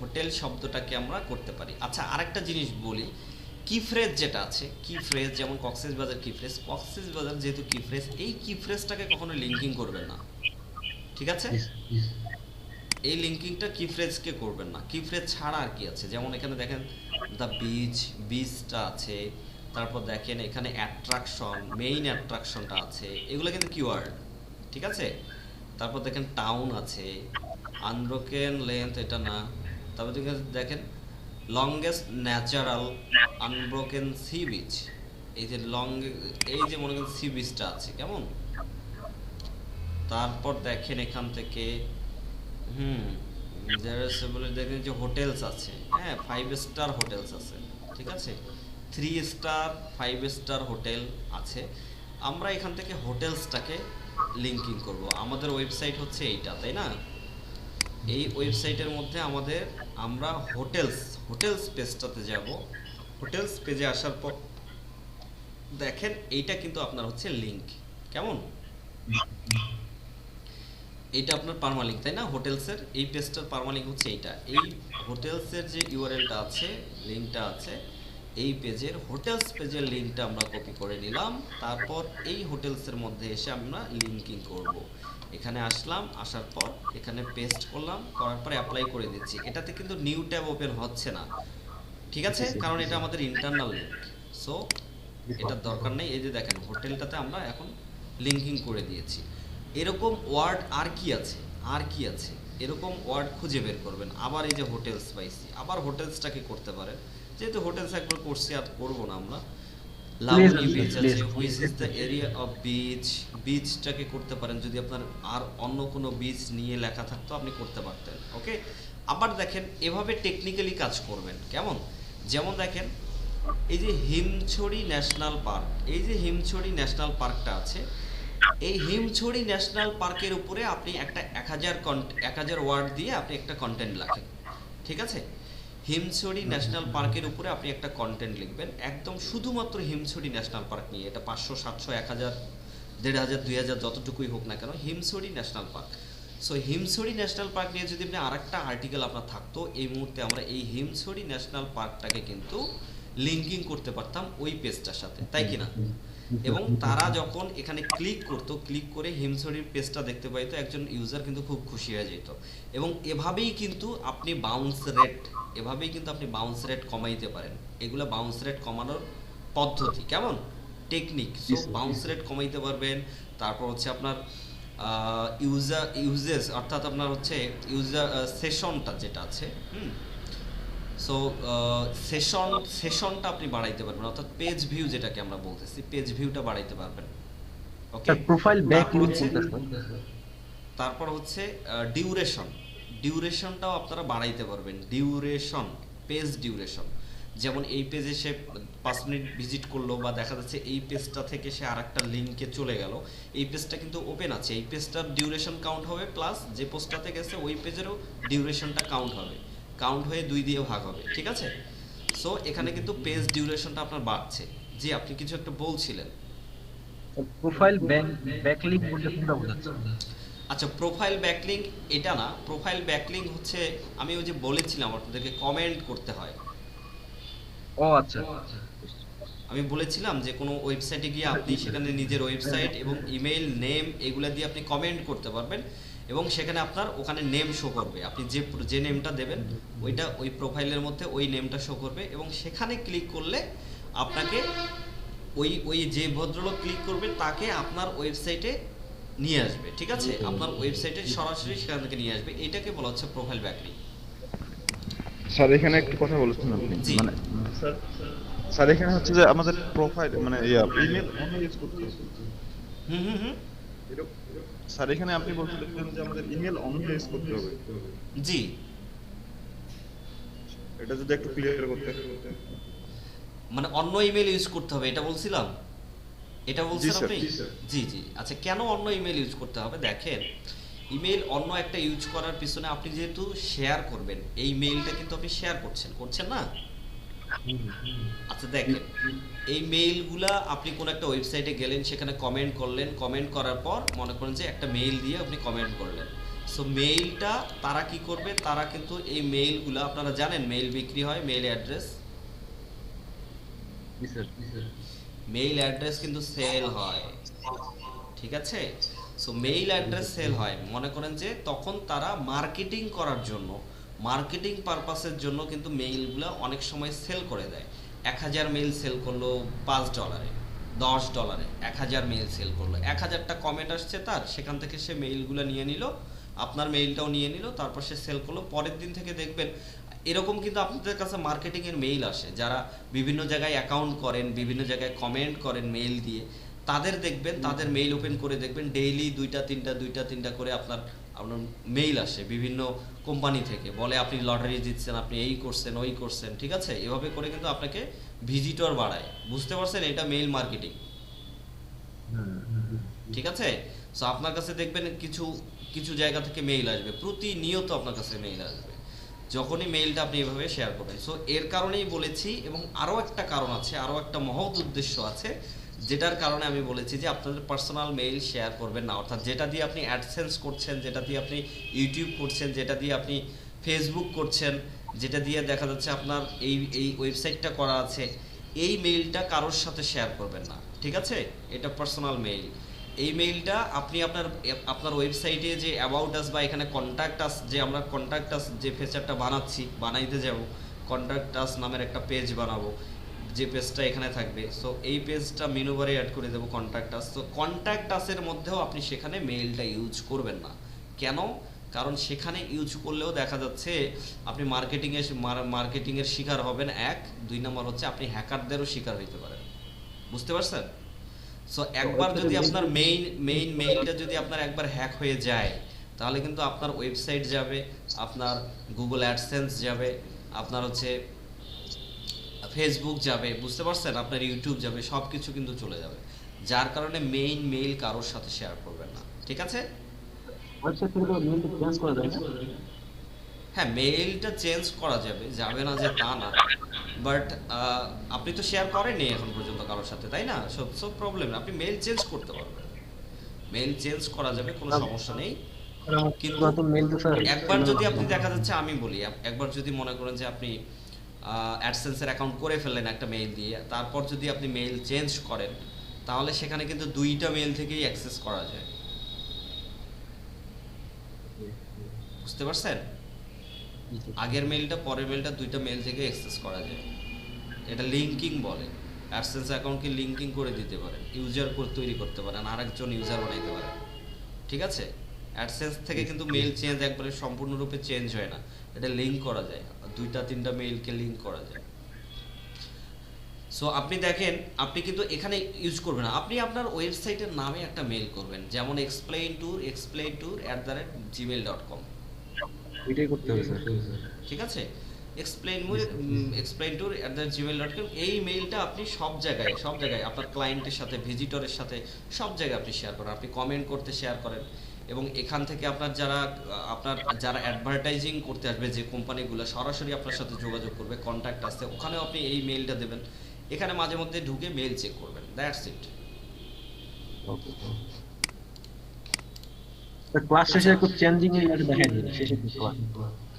হোটেল শব্দটাকে আমরা করতে পারি। আচ্ছা, আরেকটা জিনিস বলি, কি ফ্রেজ যেটা আছে, কি ফ্রেজ, যেমন কক্সবাজার কি ফ্রেজ, কক্সবাজার যেহেতু কি ফ্রেজ, এই কি ফ্রেজটাকে কখনো লিঙ্কিং করবেন না, ঠিক আছে? এই লিঙ্কিংটা কি ফ্রেজকে করবেন না। কি ফ্রেজ ছাড়া আর কি আছে, যেমন এখানে দেখেন দ্য বিচটা আছে, তারপর দেখেন এখানে অ্যাট্রাকশন, মেইন অ্যাট্রাকশনটা আছে, এগুলো কিন্তু কিওয়ার্ড, ঠিক আছে? তারপর দেখেন টাউন আছে, আনব্রোকেন লেন্থ এটা না, তারপর দেখেন longest natural unbroken sea beach, এই যে মনে করেন সি বিচটা আছে, কেমন? তারপর দেখেন এখান থেকে হুম বলে দেখেন যে হোটেলস আছে, হ্যাঁ 5 স্টার হোটেলস আছে, ঠিক আছে, 3 স্টার 5 স্টার হোটেল আছে। আমরা এখান থেকে হোটেলসটাকে লিঙ্কিং করব। আমাদের ওয়েবসাইট হচ্ছে এইটা, তাই না? এই ওয়েবসাইটের মধ্যে আমরা হোটেলস পেজটাতে যাব। হোটেলস পেজে আসার পর দেখেন এইটা কিন্তু আপনার হচ্ছে লিঙ্ক, কেমন? এইটা আপনার পারমালিঙ্ক, তাই না? হোটেলসের এই পেজটার পারমালিঙ্ক হচ্ছে এইটা। এই হোটেলসের যে ইউআরএলটা আছে, লিঙ্কটা আছে, এই পেজের হোটেলস পেজের লিঙ্কটা আমরা কপি করে নিলাম। তারপর এই হোটেলসের মধ্যে এসে আমরা লিঙ্কিং করব। এখানে আসলাম, আসার পর এখানে পেস্ট করলাম, করার পর অ্যাপ্লাই করে দিচ্ছি। এটাতে কিন্তু নিউ ট্যাব ওপেন হচ্ছে না, ঠিক আছে, কারণ এটা আমাদের ইন্টারনাল লিঙ্ক। সো এটার দরকার নেই। এই যে দেখেন হোটেলটাতে আমরা এখন লিঙ্কিং করে দিয়েছি। এরকম ওয়ার্ড আর কি আছে, এরকম ওয়ার্ড খুঁজে বের করবেন। আবার এই যে হোটেলস পাইছি, আবার হোটেলসটাকে করতে পারেন, যেহেতু হোটেলস একবার করছি আর করবো না আমরা। লাবণী বিচ প্লেস আছে, which is the area of beach, বিচটাকে করতে পারেন। যদি আপনার আর অন্য কোনো বিচ নিয়ে লেখা থাকতো আপনি করতে পারতেন। ওকে, আবার দেখেন এভাবে টেকনিক্যালি কাজ করবেন কেমন। যেমন দেখেন এই যে হিমছড়ি ন্যাশনাল পার্ক, এই যে হিমছড়ি ন্যাশনাল পার্কটা আছে, এই হিমছড়ি ন্যাশনাল পার্কের উপরে আপনি একটা 1000 ওয়ার্ড দিয়ে আপনি একটা কন্টেন্ট লেখেন, ঠিক আছে। হিমছড়ি ন্যাশনাল পার্কের উপরে আপনি একটা কন্টেন্ট লিখবেন একদম শুধুমাত্র হিমছড়ি ন্যাশনাল পার্ক নিয়ে। এটা 500, 700, 1000, 1500, 2000 যতটুকুই হোক না কেন, Himchhari national park. So Himchhari national park নিয়ে যদি আপনি আরেকটা আর্টিকেল আপনার থাকতো, এই মুহূর্তে আমরা এই হিমছড়ি ন্যাশনাল পার্কটাকে কিন্তু লিঙ্কিং করতে পারতাম ওই পেজটার সাথে, তাই কি না? এবং তারা যখন এখানে ক্লিক করতো, ক্লিক করে হিমছড়ির পেজটা দেখতে পাইতো, একজন ইউজার কিন্তু খুব খুশি হয়ে যেত। এবং এভাবেই কিন্তু আপনি বাউন্স রেট কমাইতে পারেন। এগুলো বাউন্স রেট কমানোর পদ্ধতি, কেমন টেকনিক। সো বাউন্স রেট কমাইতে পারবেন। তারপর হচ্ছে আপনার ইউজেস, অর্থাৎ আপনার হচ্ছে ইউজার সেশনটা যেটা আছে, সো সেশনটা আপনি বাড়াইতে পারবেন, অর্থাৎ পেজ ভিউ যেটাকে আমরা বলতেছি, পেজ ভিউটা বাড়াইতে পারবেন। ওকে, স্যার প্রোফাইল ব্যাক লিংক হচ্ছে কোনটা? তারপর হচ্ছে ডিউরেশনটাও আপনারা বাড়াইতে পারবেন। পেজ ডিউরেশন, যেমন এই পেজে সে 5 মিনিট ভিজিট করলো, বা দেখা যাচ্ছে এই পেজটা থেকে সে আরেকটা লিঙ্কে চলে গেল, এই পেজটা কিন্তু ওপেন আছে, এই পেজটার ডিউরেশন কাউন্ট হবে, প্লাস যে পোস্টটাতে গেছে ওই পেজেরও ডিউরেশনটা কাউন্ট হয়ে 2 দিয়ে ভাগ হবে, ঠিক আছে। সো এখানে কিন্তু পেজ ডিউরেশনটা আপনার বাড়ছে। জি, আপনি কিছু একটা বলছিলেন। প্রোফাইল ব্যাক লিংক বলতে কোনটা বোঝাচ্ছে? আচ্ছা, প্রোফাইল ব্যাকলিংক এটা না, প্রোফাইল ব্যাকলিংক হচ্ছে আমি ওই যে বলেছিলাম আপনাদেরকে কমেন্ট করতে হয়। ও আচ্ছা, আমি বলেছিলাম যে কোনো ওয়েবসাইটে গিয়ে আপনি সেখানে নিজের ওয়েবসাইট এবং ইমেল নেম এগুলা দিয়ে আপনি কমেন্ট করতে পারবেন, এবং সেখানে আপনার ওখানে নেম শো করবে। আপনি যে নেমটা দেবেন ওইটা ওই প্রোফাইলের মধ্যে ওই নেমটা শো করবে, এবং সেখানে ক্লিক করলে আপনাকে ওই যে ভদ্রলোক ক্লিক করবে তাকে আপনার ওয়েবসাইটে নিয়ে আসবে, ঠিক আছে। আপনার ওয়েবসাইটে সরাসরি সেখান থেকে নিয়ে আসবে, এটাকে বলা হচ্ছে প্রোফাইল ব্যাকলিংক। স্যার এখানে একটু কথা বলেছেন আপনি, জি। মানে স্যার স্যার এখানে হচ্ছে যে আমাদের প্রোফাইল মানে ইমেল অনলি ইউজ করতে হবে। হুম হুম হুম এরকম স্যার এখানে আপনি বলছিলেন যে আমাদের ইমেল অনলি ইউজ করতে হবে, জি। এটা যদি একটু ক্লিয়ার করতে। মানে অন্য ইমেল ইউজ করতে হবে এটা বলছিলাম, এটা বলছেন স্যার, আপনি? জি স্যার। জি জি, আচ্ছা কেন অন্য ইমেল ইউজ করতে হবে? দেখেন, ইমেল অন্য একটা ইউজ করার পিছনে আপনি যেহেতু শেয়ার করবেন, এই মেইলটা কিন্তু আপনি শেয়ার করছেন না? আচ্ছা দেখেন, এই মেইলগুলা আপনি কোন একটা ওয়েবসাইটে গেলেন, সেখানে কমেন্ট করলেন, কমেন্ট করার পর মনে করেন যে একটা মেইল দিয়ে আপনি কমেন্ট করলেন। সো মেইলটা তারা কি করবে, তারা কিন্তু এই মেইলগুলা, আপনারা জানেন মেইল বিক্রি হয়, মেইল অ্যাড্রেস, মেইল অ্যাড্রেস কিন্তু সেল হয়, ঠিক আছে। সো মেইল অ্যাড্রেস সেল হয়, মনে করেন যে তখন তারা মার্কেটিং করার জন্য, মার্কেটিং পারপাসের জন্য কিন্তু মেইলগুলো অনেক সময় সেল করে দেয়। 1000 মেইল সেল করলো $5, $10, 1000 মেইল সেল করলো, 1000টা কমেন্ট আসছে তার, সেখান থেকে সে মেইলগুলো নিয়ে নিল, আপনার মেইলটাও নিয়ে নিল, তারপর সে সেল করলো। পরের দিন থেকে দেখবেন এরকম কিন্তু আপনাদের কাছে মার্কেটিং এর মেইল আসে, যারা বিভিন্ন জায়গায় অ্যাকাউন্ট করেন, বিভিন্ন জায়গায় কমেন্ট করেন মেইল দিয়ে, তাদের দেখবেন, তাদের মেইল ওপেন করে দেখবেন ডেইলি 2টা 3টা করে আপনার মেইল আসে বিভিন্ন কোম্পানি থেকে, বলে আপনি লটারি জিতছেন, আপনি এই করছেন ওই করছেন, ঠিক আছে। এভাবে করে কিন্তু আপনাকে ভিজিটর বাড়ায়, বুঝতে পারছেন? এটা মেইল মার্কেটিং, ঠিক আছে। সো আপনার কাছে দেখবেন কিছু কিছু জায়গা থেকে মেইল আসবে, প্রতিনিয়ত আপনার কাছে মেইল আসবে যখনই মেইলটা আপনি এভাবে শেয়ার করবেন। সো এর কারণেই বলেছি, এবং আরও একটা কারণ আছে, আরও একটা মহৎ উদ্দেশ্য আছে, যেটার কারণে আমি বলেছি যে আপনাদের পার্সোনাল মেইল শেয়ার করবেন না। অর্থাৎ যেটা দিয়ে আপনি অ্যাডসেন্স করছেন, যেটা দিয়ে আপনি ইউটিউব করছেন, যেটা দিয়ে আপনি ফেসবুক করছেন, যেটা দিয়ে দেখা যাচ্ছে আপনার এই ওয়েবসাইটটা করা আছে, এই মেইলটা কারোর সাথে শেয়ার করবেন না, ঠিক আছে। এটা পার্সোনাল মেইল। এই মেইলটা আপনি আপনার ওয়েবসাইটে যে অ্যাবাউট আস বা এখানে কন্ট্যাক্ট আস, যে আমরা কন্ট্যাক্ট আস যে ফিচারটা বানাইতে যাব, কন্ট্যাক্ট আস নামের একটা পেজ বানাবো, যে পেজটা এখানে থাকবে। সো এই পেজটা মেনু বারে অ্যাড করে দেবো কন্ট্যাক্ট আস। তো কন্ট্যাক্ট আসের মধ্যেও আপনি সেখানে মেইলটা ইউজ করবেন না। কেন? কারণ সেখানে ইউজ করলেও দেখা যাচ্ছে আপনি মার্কেটিংয়ের শিকার হবেন, 1, 2 নম্বর হচ্ছে আপনি হ্যাকারদেরও শিকার হইতে পারেন। বুঝতে পারছেন? সো একবার যদি আপনার মেইন মেইলটা যদি আপনার একবার হ্যাক হয়ে যায়, তাহলে কিন্তু আপনার ওয়েবসাইট যাবে, আপনার গুগল অ্যাডসেন্স যাবে, আপনার হচ্ছে ফেসবুক যাবে, বুঝতে পারছেন, আপনার ইউটিউব যাবে, সব কিছু কিন্তু চলে যাবে। যার কারণে মেইন মেইল কারোর সাথে শেয়ার করবেন না, ঠিক আছে? ওয়েবসাইট থেকে তো মেইলটা চেঞ্জ করা যায় না? হ্যাঁ, মেইলটা চেঞ্জ করা যাবে, যাবে না যে তা না, বাট আপনি তো শেয়ার করেননি এখন পর্যন্ত কারোর সাথে, তাই না? সব সব প্রবলেম, আপনি মেইল চেঞ্জ করতে পারবেন, মেইল চেঞ্জ করা যাবে, কোনো সমস্যা নেই। কিন্তু তো মেইল তো স্যার একবার যদি আপনি দেখা যাচ্ছে, আমি বলি, একবার যদি মনে করেন যে আপনি অ্যাডসেন্সের অ্যাকাউন্ট করে ফেললেন একটা মেইল দিয়ে, তারপর যদি আপনি মেইল চেঞ্জ করেন, তাহলে সেখানে কিন্তু দুইটা মেইল থেকেই অ্যাক্সেস করা যায়, বুঝতে পারছেন? আগের মেইলটা পরের মেইলটা দুইটা মেইল থেকে অ্যাক্সেস করা যায়, এটা লিঙ্কিং বলে। অ্যাডসেন্স অ্যাকাউন্টকে লিঙ্কিং করে দিতে পারেন, ইউজার কোড তৈরি করতে পারেন, আরেকজন ইউজার বানাইতে পারেন, ঠিক আছে? অ্যাডসেন্স থেকে কিন্তু মেইল চেঞ্জ একবারে সম্পূর্ণরূপে চেঞ্জ হয় না, এটা লিঙ্ক করা যায়, দুইটা তিনটা মেইলকে লিঙ্ক করা যায়। সো আপনি দেখেন, আপনি কিন্তু এখানে ইউজ করবেন না, আপনি আপনার ওয়েবসাইটের নামে একটা মেইল করবেন, যেমন explaintour@gmail.com, এটাই করতে হবে স্যার। ঠিক আছে? explaintour@gmail.com, এই মেইলটা আপনি সব জায়গায় আপনার ক্লায়েন্টের সাথে, ভিজিটরের সাথে, সব জায়গায় আপনি শেয়ার করেন, আপনি কমেন্ট করতে শেয়ার করেন, এবং এখান থেকে আপনার যারা অ্যাডভার্টাইজিং করতে আসবে, যে কোম্পানিগুলো সরাসরি আপনার সাথে যোগাযোগ করবে, কন্ট্যাক্ট আছে, ওখানেও আপনি এই মেইলটা দেবেন, এখানে মাঝে মধ্যে ঢুকে মেইল চেক করবেন, that's it. Okay sir, class শেষে একটু চেঞ্জিং এর ইয়াটা দেখাই দিন শেষের দিকে।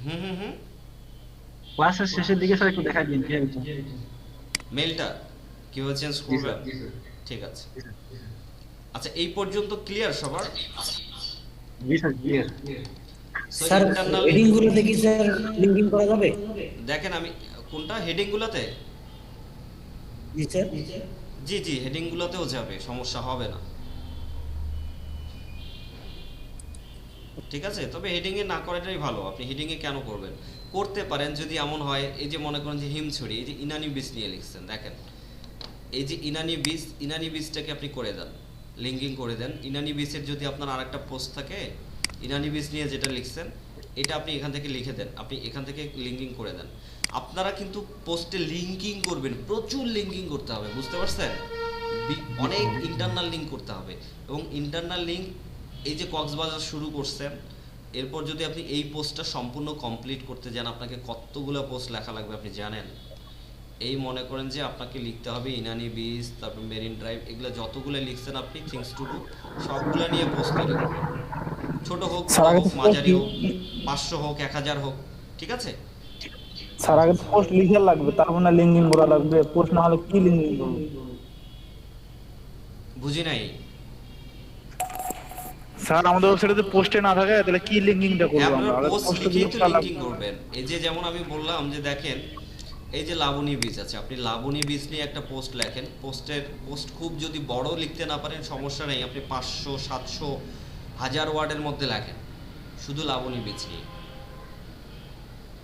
হুম, ক্লাসের শেষের দিকে স্যার একটু দেখাই দিন কিভাবে মেইলটা কিভাবে চেঞ্জ করবেন? ঠিক আছে, আচ্ছা, এই পর্যন্ত ক্লিয়ার সবার? জি sir, clear. So sir internal, heading গুলোতে কি স্যার লিঙ্কিং করা যাবে? দেখেন আমি কোনটা, হেডিংগুলোতে? জি স্যার। জি, হেডিংগুলোতেও যাবে, সমস্যা হবে না, ঠিক আছে? তবে হেডিংয়ে না করাটাই ভালো। আপনি হেডিংয়ে কেন করবেন? করতে পারেন যদি এমন হয়, এই যে মনে করেন যে হিমছড়ি, এই যে ইনানি বীজ নিয়ে লিখছেন, দেখেন এই যে ইনানি বীজটাকে আপনি করে দেন, লিঙ্কিং করে দেন। ইনানি বীজের যদি আপনার আরেকটা পোস্ট থাকে, ইনানি বীজ নিয়ে যেটা লিখছেন, এটা আপনি এখান থেকে লিখে দেন, আপনি এখান থেকে লিঙ্কিং করে দেন। আপনারা কিন্তু পোস্টে লিঙ্কিং করবেন, প্রচুর লিঙ্কিং করতে হবে, বুঝতে পারছেন? অনেক ইন্টারনাল লিঙ্ক করতে হবে, এবং ইন্টারনাল লিঙ্ক, এই যে কক্সবাজার শুরু করছেন, এরপর যদি আপনি এই পোস্টটা সম্পূর্ণ কমপ্লিট করতে যান, আপনাকে কতগুলো পোস্ট লেখা লাগবে আপনি জানেন? এই মনে করেন যে আপনাকে লিখতে হবে ইনানি বিচ, তারপর মেরিন ড্রাইভ, এগুলো যতগুলো লিখছেন আপনি, থিংস টু ডু, সবগুলো নিয়ে পোস্ট তৈরি করবেন, ছোট হোক, বড় হোক, মাঝারি হোক, 500 হোক, 1000 হোক, ঠিক আছে? স্যার আগে পোস্ট লিখে লাগবে, তারপর না লিঙ্কিং করা লাগবে, পোস্ট না হলে কি লিঙ্কিং করবো? বুঝি নাই। স্যার আমাদের ওয়েবসাইটে পোস্টে না থাকে তাহলে কি লিঙ্কিংটা করবো আমরা? আপনার আগে পোস্ট পোস্ট লিখেই তো লিখে লিঙ্কিং লাগবে। করবেন। এই যে যেমন আমি বললাম যে দেখেন, এই যে লাবণী বীজ আছে, আপনি লাবণী বীজ নিয়ে একটা পোস্ট লেখেন, পোস্ট খুব যদি বড় লিখতে না পারেন সমস্যা নেই, আপনি 500, 700, 1000 ওয়ার্ডের মধ্যে লেখেন, শুধু লাবণী বীজ নিয়ে,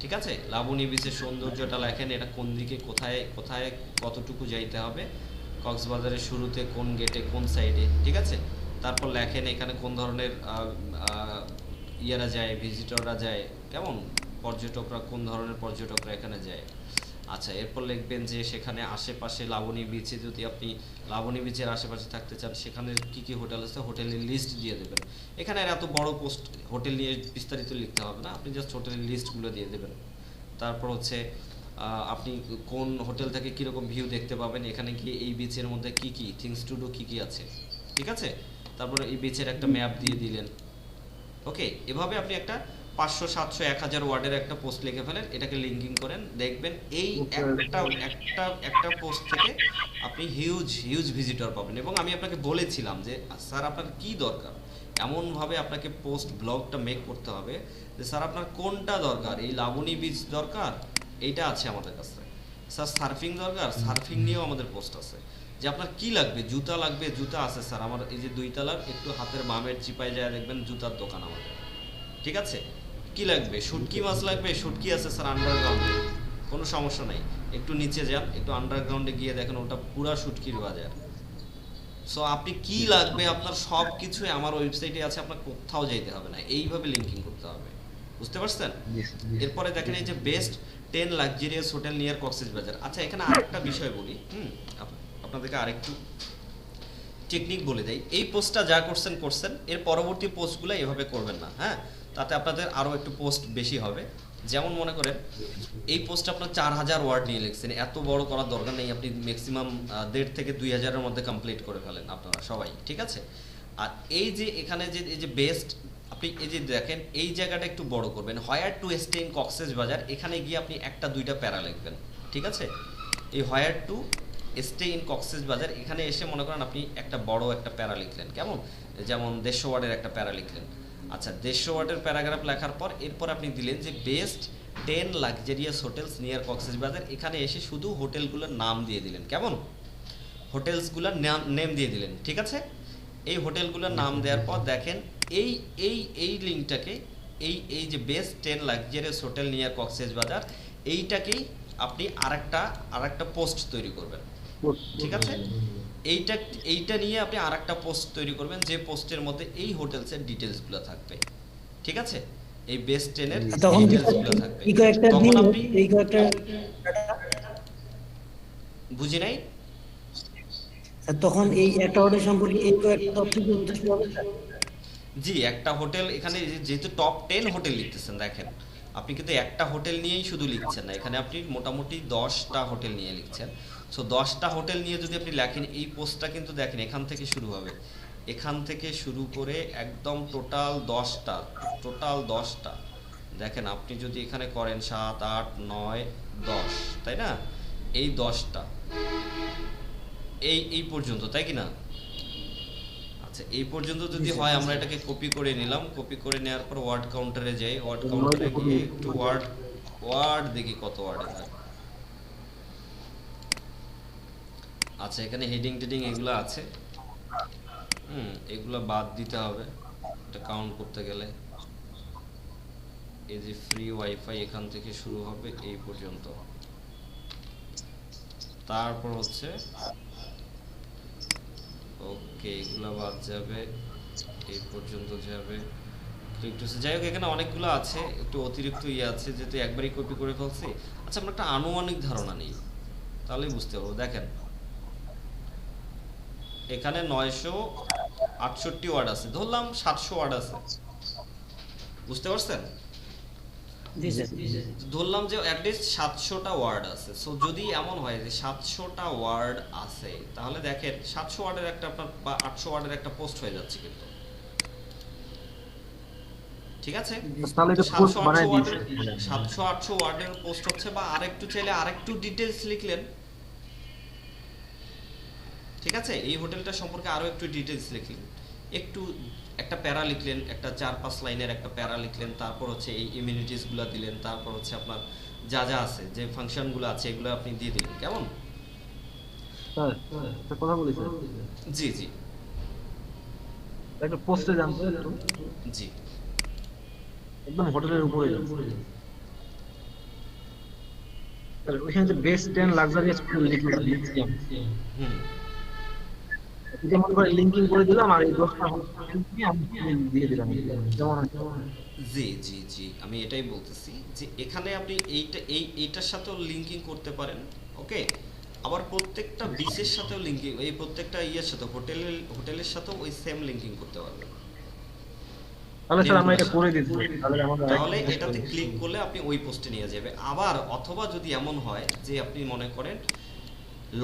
ঠিক আছে? লাবণী বীজের সৌন্দর্যটা লেখেন, এটা কোন দিকে, কোথায় কোথায় কতটুকু যাইতে হবে, কক্সবাজারের শুরুতে কোন গেটে, কোন সাইডে, ঠিক আছে? তারপর লেখেন এখানে কোন ধরনের ইয়েরা যায়, ভিজিটররা যায়, কেমন পর্যটকরা, কোন ধরনের পর্যটকরা এখানে যায়। আচ্ছা, এরপর লিখবেন যে সেখানে আশেপাশে লাবণী বিচে, যদি আপনি লাবণী বিচের আশেপাশে থাকতে চান, সেখানে কি কি হোটেল আছে, হোটেলের লিস্ট দিয়ে দেবেন। এখানে আর এত বড় পোস্ট হোটেল নিয়ে বিস্তারিত লিখতে হবে না, আপনি জাস্ট হোটেলের লিস্টগুলো দিয়ে দেবেন। তারপর হচ্ছে আপনি কোন হোটেল থেকে কীরকম ভিউ দেখতে পাবেন, এখানে গিয়ে এই বিচের মধ্যে কি কি থিংস টু ডু কী কী আছে, ঠিক আছে? তারপরে এই বিচের একটা ম্যাপ দিয়ে দিলেন। ওকে, এভাবে আপনি একটা 500, 700, 1000 ওয়ার্ডের একটা পোস্ট লিখে ফেলেন, এটাকে লিঙ্কিং করেন, দেখবেন এই একটা পোস্ট থেকে আপনি হিউজ ভিজিটর পাবেন। এবং আমি আপনাকে বলেছিলাম যে স্যার আপনার কি দরকার, এমনভাবে আপনাকে পোস্ট ব্লগটা মেক করতে হবে যে স্যার আপনার কোনটা দরকার, এই লাবণী বীজ দরকার, এইটা আছে আমাদের কাছে, স্যার সার্ফিং দরকার, সার্ফিং নিয়েও আমাদের পোস্ট আছে, যে আপনার কি লাগবে, জুতা লাগবে, জুতা আছে স্যার আমার এই যে 2 তলার একটু হাতের বামের চিপায় যায় দেখবেন জুতার দোকান আমাদের, ঠিক আছে? কি লাগবে, শুটকি মাছ লাগবে, শুটকি আছে স্যার আন্ডারগ্রাউন্ডে, কোনো সমস্যা নাই, একটু নিচে যান, একটু আন্ডারগ্রাউন্ডে গিয়ে দেখেন ওটা পুরা শুটকির বাজার। সো আপনি কি লাগবে আপনার সব কিছুই আমার ওয়েবসাইটে আছে, আপনার কোথাও যেতে হবে না, এইভাবে লিঙ্কিং করতে হবে, বুঝতে পারছেন? এরপরে দেখেন এই যে best 10 luxurious hotel near Cox's Bazar. আচ্ছা এখানে আরেকটা বিষয় বলি, আপনাদেরকে আরেকটু টেকনিক বলে দেই। এই পোস্টটা যা করছেন এর পরবর্তী পোস্টগুলো এভাবে করবেন না, হ্যাঁ, তাতে আপনাদের আরও একটু পোস্ট বেশি হবে। যেমন মনে করেন এই পোস্ট আপনার 4000 ওয়ার্ড নিয়ে লিখছেন, এত বড় করার দরকার নেই, আপনি ম্যাক্সিমাম 1.5 থেকে 2000-এর মধ্যে কমপ্লিট করে ফেলেন আপনারা সবাই, ঠিক আছে? আর এই যে এখানে যে এই যে বেস্ট, আপনি এই যে দেখেন এই জায়গাটা একটু বড় করবেন, হোয়ার টু স্টে ইন কক্সবাজার, এখানে গিয়ে আপনি একটা দুইটা প্যারা লিখবেন, ঠিক আছে? এই হোয়ার টু স্টে ইন কক্সবাজার এখানে এসে মনে করেন আপনি একটা বড় একটা প্যারা লিখলেন, কেমন? যেমন 150 ওয়ার্ডের একটা প্যারা লিখলেন। আচ্ছা 150 ওয়ার্ডের প্যারাগ্রাফ লেখার পর এরপর আপনি দিলেন যে best 10 luxurious hotels near Cox's Bazar, এখানে এসে শুধু হোটেলগুলোর নাম দিয়ে দিলেন, কেমন? হোটেলসগুলোর নেম দিয়ে দিলেন, ঠিক আছে? এই হোটেলগুলোর নাম দেওয়ার পর দেখেন এই এই এই লিঙ্কটাকে এই যে best 10 luxurious hotel near Cox's Bazar, এইটাকেই আপনি আরেকটা পোস্ট তৈরি করবেন, ঠিক আছে? এইটা নিয়ে আপনি আরেকটা পোস্ট তৈরি করবেন, যে পোস্টের মধ্যে এই হোটেলসের ডিটেলসগুলো থাকবে, ঠিক আছে? এই বেস্ট 10 এর তখন ডিটেলসগুলো থাকবে। এই কয়েকটা তখন দিন আপনি এই কয়েকটা বুঝি নাই স্যার, তখন এই একটা হোটেল সম্পর্কে এই কয়েকটা তথ্য কি যথেষ্ট হবে স্যার? জি, একটা হোটেল এখানে যেহেতু টপ 10 হোটেল লিখতেছেন, দেখেন আপনি কিন্তু একটা হোটেল নিয়েই শুধু লিখছেন না, এখানে আপনি মোটামুটি 10টা হোটেল নিয়ে লিখছেন। সো 10টা হোটেল নিয়ে যদি আপনি লেখেন, এই পোস্টটা কিন্তু দেখেন এখান থেকে শুরু হবে, এখান থেকে শুরু করে একদম টোটাল 10টা দেখেন। আপনি যদি এখানে করেন 7, 8, 9, 10, তাই না? এই 10টা এই পর্যন্ত, তাই কি না? আচ্ছা এই পর্যন্ত যদি হয় আমরা এটাকে কপি করে নিলাম, কপি করে নেওয়ার পর ওয়ার্ড কাউন্টারে যাই, ওয়ার্ড কাউন্টারে গিয়ে একটু ওয়ার্ড দেখি কত ওয়ার্ডে হয়। আচ্ছা এখানে হেডিং টেডিং এগুলো আছে, এগুলো বাদ দিতে হবে এটা কাউন্ট করতে গেলে। এই যে ফ্রি ওয়াইফাই এখান থেকে শুরু হবে এই পর্যন্ত, তারপর হচ্ছে ওকে এগুলো বাদ যাবে, এই পর্যন্ত যাবে, একটু যাই হোক এখানে অনেকগুলো আছে, একটু অতিরিক্ত আছে যেহেতু একবারই কপি করে ফেলছি। আচ্ছা আমরা একটা আনুমানিক ধারণা নেই, তাহলেই বুঝতে পারবো। দেখেন এখানে 968 ওয়ার্ড আছে, ধরলাম 700 ওয়ার্ড আছে, বুঝতে পারছেন? জি স্যার। ধরলাম যে অ্যাটলিস্ট 700টা ওয়ার্ড আছে। সো যদি এমন হয় যে 700টা ওয়ার্ড আছে, তাহলে দেখেন 700 ওয়ার্ডের একটা আপনার বা 800 ওয়ার্ডের একটা পোস্ট হয়ে যাচ্ছে কিন্তু, ঠিক আছে? তাহলে তো পোস্ট বানাই দিয়েছে 700-800 ওয়ার্ডের পোস্ট হচ্ছে, বা আরেকটু চাইলে আরেকটু ডিটেইলস লিখলেন, ঠিক আছে? এই হোটেলটা সম্পর্কে আরো একটু ডিটেইলস লিখলেন, একটু একটা প্যারা লিখলেন, একটা 4-5 লাইনের একটা প্যারা লিখলেন, তারপর হচ্ছে এই ইমিউনিটিসগুলো দিলেন, তারপর হচ্ছে আপনার যা যা আছে যে ফাংশনগুলো আছে এগুলো আপনি দিয়ে দিলেন, কেমন? স্যার একটা কথা বলি স্যার, জি জি একটা পোস্টে জানতে একটু জি একদম হোটেলের উপরে যান স্যার, ওইখানে যে বেস্ট 10 লাক্সারিয়াস হোটেল লিখছি আমি, হুম এটা মনে করে লিংকিং করে দিলাম, আর এই 10টা হোটেল দিয়ে আমি দিয়ে দিলাম, যেমন জি জি জি আমি এটাই বলতেছি যে এখানে আপনি এইটার সাথেও লিংকিং করতে পারেন, ওকে? আবার প্রত্যেকটা বিচের সাথেও লিংকিং, এই প্রত্যেকটা ইয়ের সাথে হোটেলের সাথেও ওই সেম লিংকিং করতে পারবেন। তাহলে স্যার আমরা এটা করে দিচ্ছি, তাহলে আমাদের তাহলে এটাতে ক্লিক করলে আপনি ওই পোস্টে নিয়ে যাবে। আবার অথবা যদি এমন হয় যে আপনি মনে করেন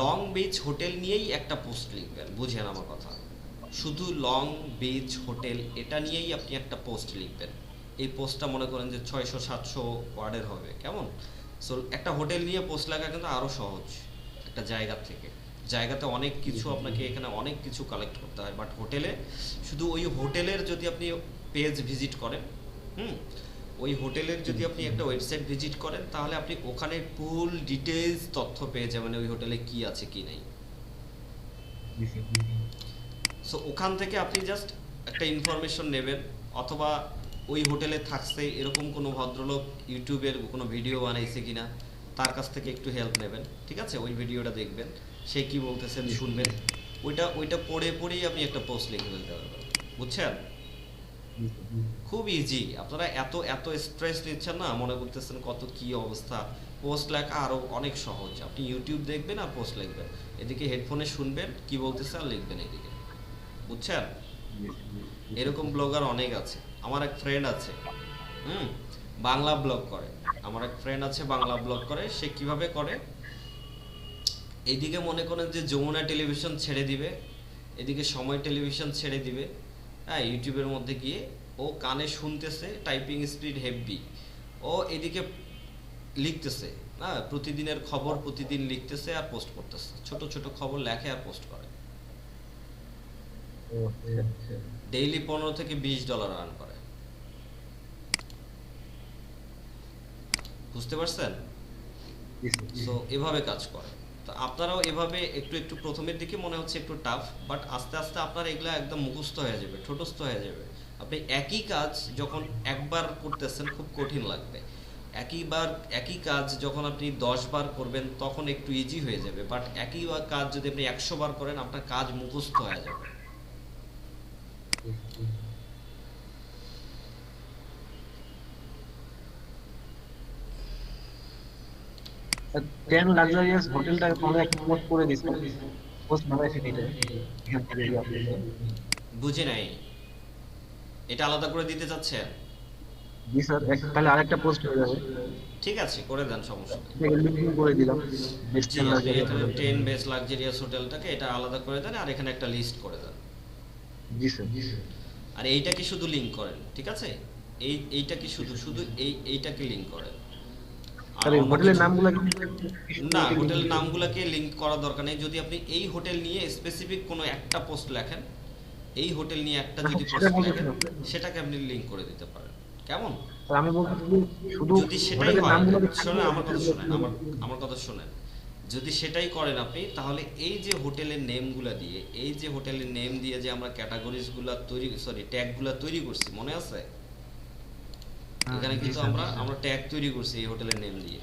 লং বিচ হোটেল নিয়েই একটা পোস্ট লিখবেন, বুঝেন আমার কথা, শুধু লং বিচ হোটেল এটা নিয়েই আপনি একটা পোস্ট লিখবেন। এই পোস্টটা মনে করেন যে 600-700 ওয়ার্ডের হবে, কেমন? সো একটা হোটেল নিয়ে পোস্ট লেখা কিন্তু আরো সহজ, একটা জায়গাতে অনেক কিছু আপনাকে এখানে অনেক কিছু কালেক্ট করতে হয়, বাট হোটেলে শুধু ওই হোটেলের যদি আপনি পেজ ভিজিট করেন, ওই হোটেলের যদি আপনি একটা ওয়েবসাইট ভিজিট করেন, তাহলে আপনি ওখানে ফুল ডিটেইলস তথ্য পেয়ে যাবেন ওই হোটেলে কি আছে কি নেই। সো ওখান থেকে আপনি জাস্ট একটা ইনফরমেশন নেবেন, অথবা ওই হোটেলে থাকছে এরকম কোনো ভদ্রলোক ইউটিউবের কোনো ভিডিও বানাইছে কিনা, তার কাছ থেকে একটু হেল্প নেবেন, ঠিক আছে? ওই ভিডিওটা দেখবেন, সে কি বলতেছেন শুনবেন, ওইটা পড়ে পড়েই আপনি একটা পোস্ট লিখে ফেলতে পারবেন, বুঝছেন? খুব ইজি। আপনারা এত এত স্ট্রেস নিচ্ছেন না, মনে করতেছেন কত কি অবস্থা। পোস্ট লেখা আরো অনেক সহজ। আপনি ইউটিউব দেখবেন আর পোস্ট লিখবেন, এদিকে হেডফোনে শুনবেন কি বলতেছে আর লিখবেন এদিকে, বুঝছেন? এরকম ব্লগার অনেক আছে। আমার এক ফ্রেন্ড আছে, বাংলা ব্লগ করে। আমার এক ফ্রেন্ড আছে বাংলা ব্লগ করে। সে কিভাবে করে, এইদিকে মনে করেন যে যমুনা টেলিভিশন ছেড়ে দিবে, এদিকে সময় টেলিভিশন ছেড়ে দিবে, হ্যাঁ, ইউটিউবের মধ্যে গিয়ে ও কানে শুনতেছে, টাইপিং স্পিড হেভি, ও এদিকে লিখতেছে, হ্যাঁ, প্রতিদিনের খবর প্রতিদিন লিখতেছে আর পোস্ট করতেছে, ছোট ছোট খবর লেখে আর পোস্ট করে। ডেইলি $15 থেকে $20 আর্ন করে, বুঝতে পারছেন? সো এভাবে কাজ করে। তো আপনারাও এভাবে একটু একটু, প্রথমের দিকে মনে হচ্ছে একটু টাফ, বাট আস্তে আস্তে আপনার এগুলা একদম মুখস্থ হয়ে যাবে, ঠোঁটস্থ হয়ে যাবে। আপনি একই কাজ যখন একবার করতেছেন খুব কঠিন লাগবে, একই কাজ যখন আপনি 10 বার করবেন তখন একটু ইজি হয়ে যাবে, বাট একই কাজ যদি আপনি 100 বার করেন আপনার কাজ মুখস্থ হয়ে যাবে। টেন লাক্সারিয়াস হোটেলটা তোমরা একটা পোস্ট করে দিছো, পোস্ট বানাইছি এটা এখান থেকে আপনি বুঝি নাই, এটা আলাদা করে দিতে চাচ্ছেন? জি স্যার, তাহলে আরেকটা পোস্ট হয়ে যাবে। ঠিক আছে, করে দেন, সমস্যা নেই। এটাকে লিঙ্কিং করে দিলাম। জি, আপনি এখানে 10 বেস্ট লাক্সারিয়াস হোটেলটাকে এটা আলাদা করে দেন আর এখানে একটা লিস্ট করে দেন। জি স্যার। আর এইটাকে শুধু লিংক করেন, ঠিক আছে? এইটাকে শুধু শুধু এইটাকে লিংক করেন। আর তাহলে অন্য হোটেলের কিছু- নামগুলো না, হোটেলের নামগুলোকে লিংক করার দরকার নেই। যদি আপনি এই হোটেল নিয়ে স্পেসিফিক কোনো একটা পোস্ট লেখেন, এই হোটেল নিয়ে একটা যদি সেটা পোস্ট বলতে লেখেন, হবে। সেটাকে আপনি লিংক করে দিতে পারেন, কেমন? আমি বলছি শুধু যদি সেটাই হোটেলের হয়, নামগুলো শোনেন আমার কথা, শোনেন আমার কথা শোনেন। যদি সেটাই করেন আপনি, তাহলে এই যে হোটেলের নেমগুলা দিয়ে, এই যে হোটেলের নেম দিয়ে যে আমরা ক্যাটাগরিজগুলো তৈরি, সরি ট্যাগগুলো তৈরি করছি, মনে আছে? এখানে কিন্তু আমরা ট্যাগ তৈরি করছি এই হোটেলের নেম দিয়ে,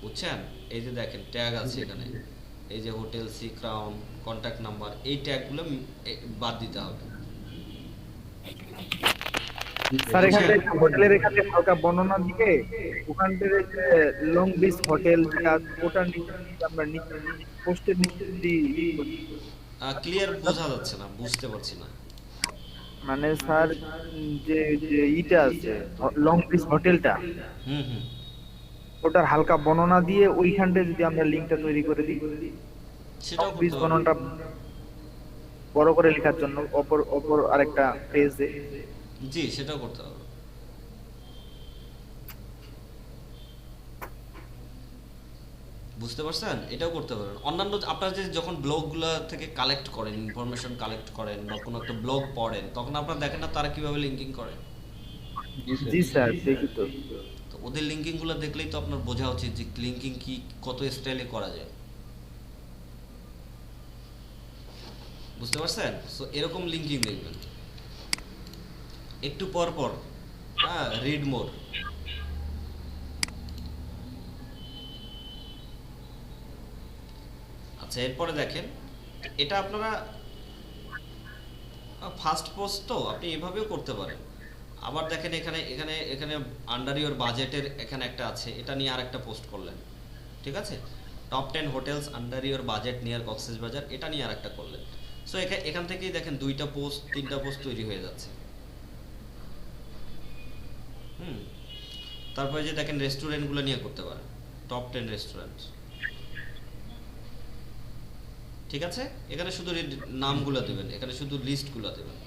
বুঝছেন? এই যে দেখেন ট্যাগ আছে এখানে, এই যে hotel Sea Crown, contact number, এই ট্যাগগুলো বাদ দিতে হবে। স্যার এখানে হোটেলের এখানে হালকা বর্ণনা দিয়ে ওখান থেকে যে লং বিচ হোটেল যেটা ওটা নিচে আমরা নিচে পোস্টের নিচে দিই। ক্লিয়ার বোঝা যাচ্ছে না, বুঝতে পারছি না। মানে স্যার যে যে ইটা আছে লং বিচ হোটেলটা, হুম হুম ওটার হালকা বর্ণনা দিয়ে ওইখানটা যদি আমরা লিংকটা তৈরি করে দিই, সেটাও বিচ করতে হবে। বর্ণনাটা বড় করে লেখার জন্য অপর অপর আরেকটা পেজে। জি, সেটাও করতে হবে। বুঝতে পারছেন? এটাও করতে পারেন। অন্যান্য আপনারা যে যখন ব্লগগুলো থেকে কালেক্ট করেন, ইনফরমেশন কালেক্ট করেন বা কোনো একটা ব্লগ পড়েন, তখন আপনারা দেখেন না তারা কিভাবে লিঙ্কিং করে। জি স্যার, দেখি তো। তো ওদের লিঙ্কিংগুলো দেখলেই তো আপনার বোঝা উচিত যে লিঙ্কিং কি, কত স্টাইলে করা যায়। বুঝতে পারছেন? সো এরকম লিঙ্কিং দেখবেন একটু পর পর। হ্যাঁ, রিড মোর। আচ্ছা, এরপরে দেখেন, এটা আপনারা ফার্স্ট পোস্ট তো আপনি এভাবেও করতে পারেন। আবার দেখেন এখানে এখানে এখানে আন্ডার ইওর বাজেটের এখানে একটা আছে, এটা নিয়ে আরেকটা পোস্ট করলেন, ঠিক আছে? Top 10 hotels under your budget near Cox's Bazar, এটা নিয়ে আরেকটা করলেন। সো এখান থেকেই দেখেন 2টা পোস্ট 3টা পোস্ট তৈরি হয়ে যাচ্ছে। তারপরে যে দেখেন রেস্টুরেন্টগুলো নিয়ে করতে পারেন, টপ 10 রেস্টুরেন্ট, ঠিক আছে? এখানে শুধু নামগুলো দেবেন, এখানে শুধু লিস্টগুলো দেবেন।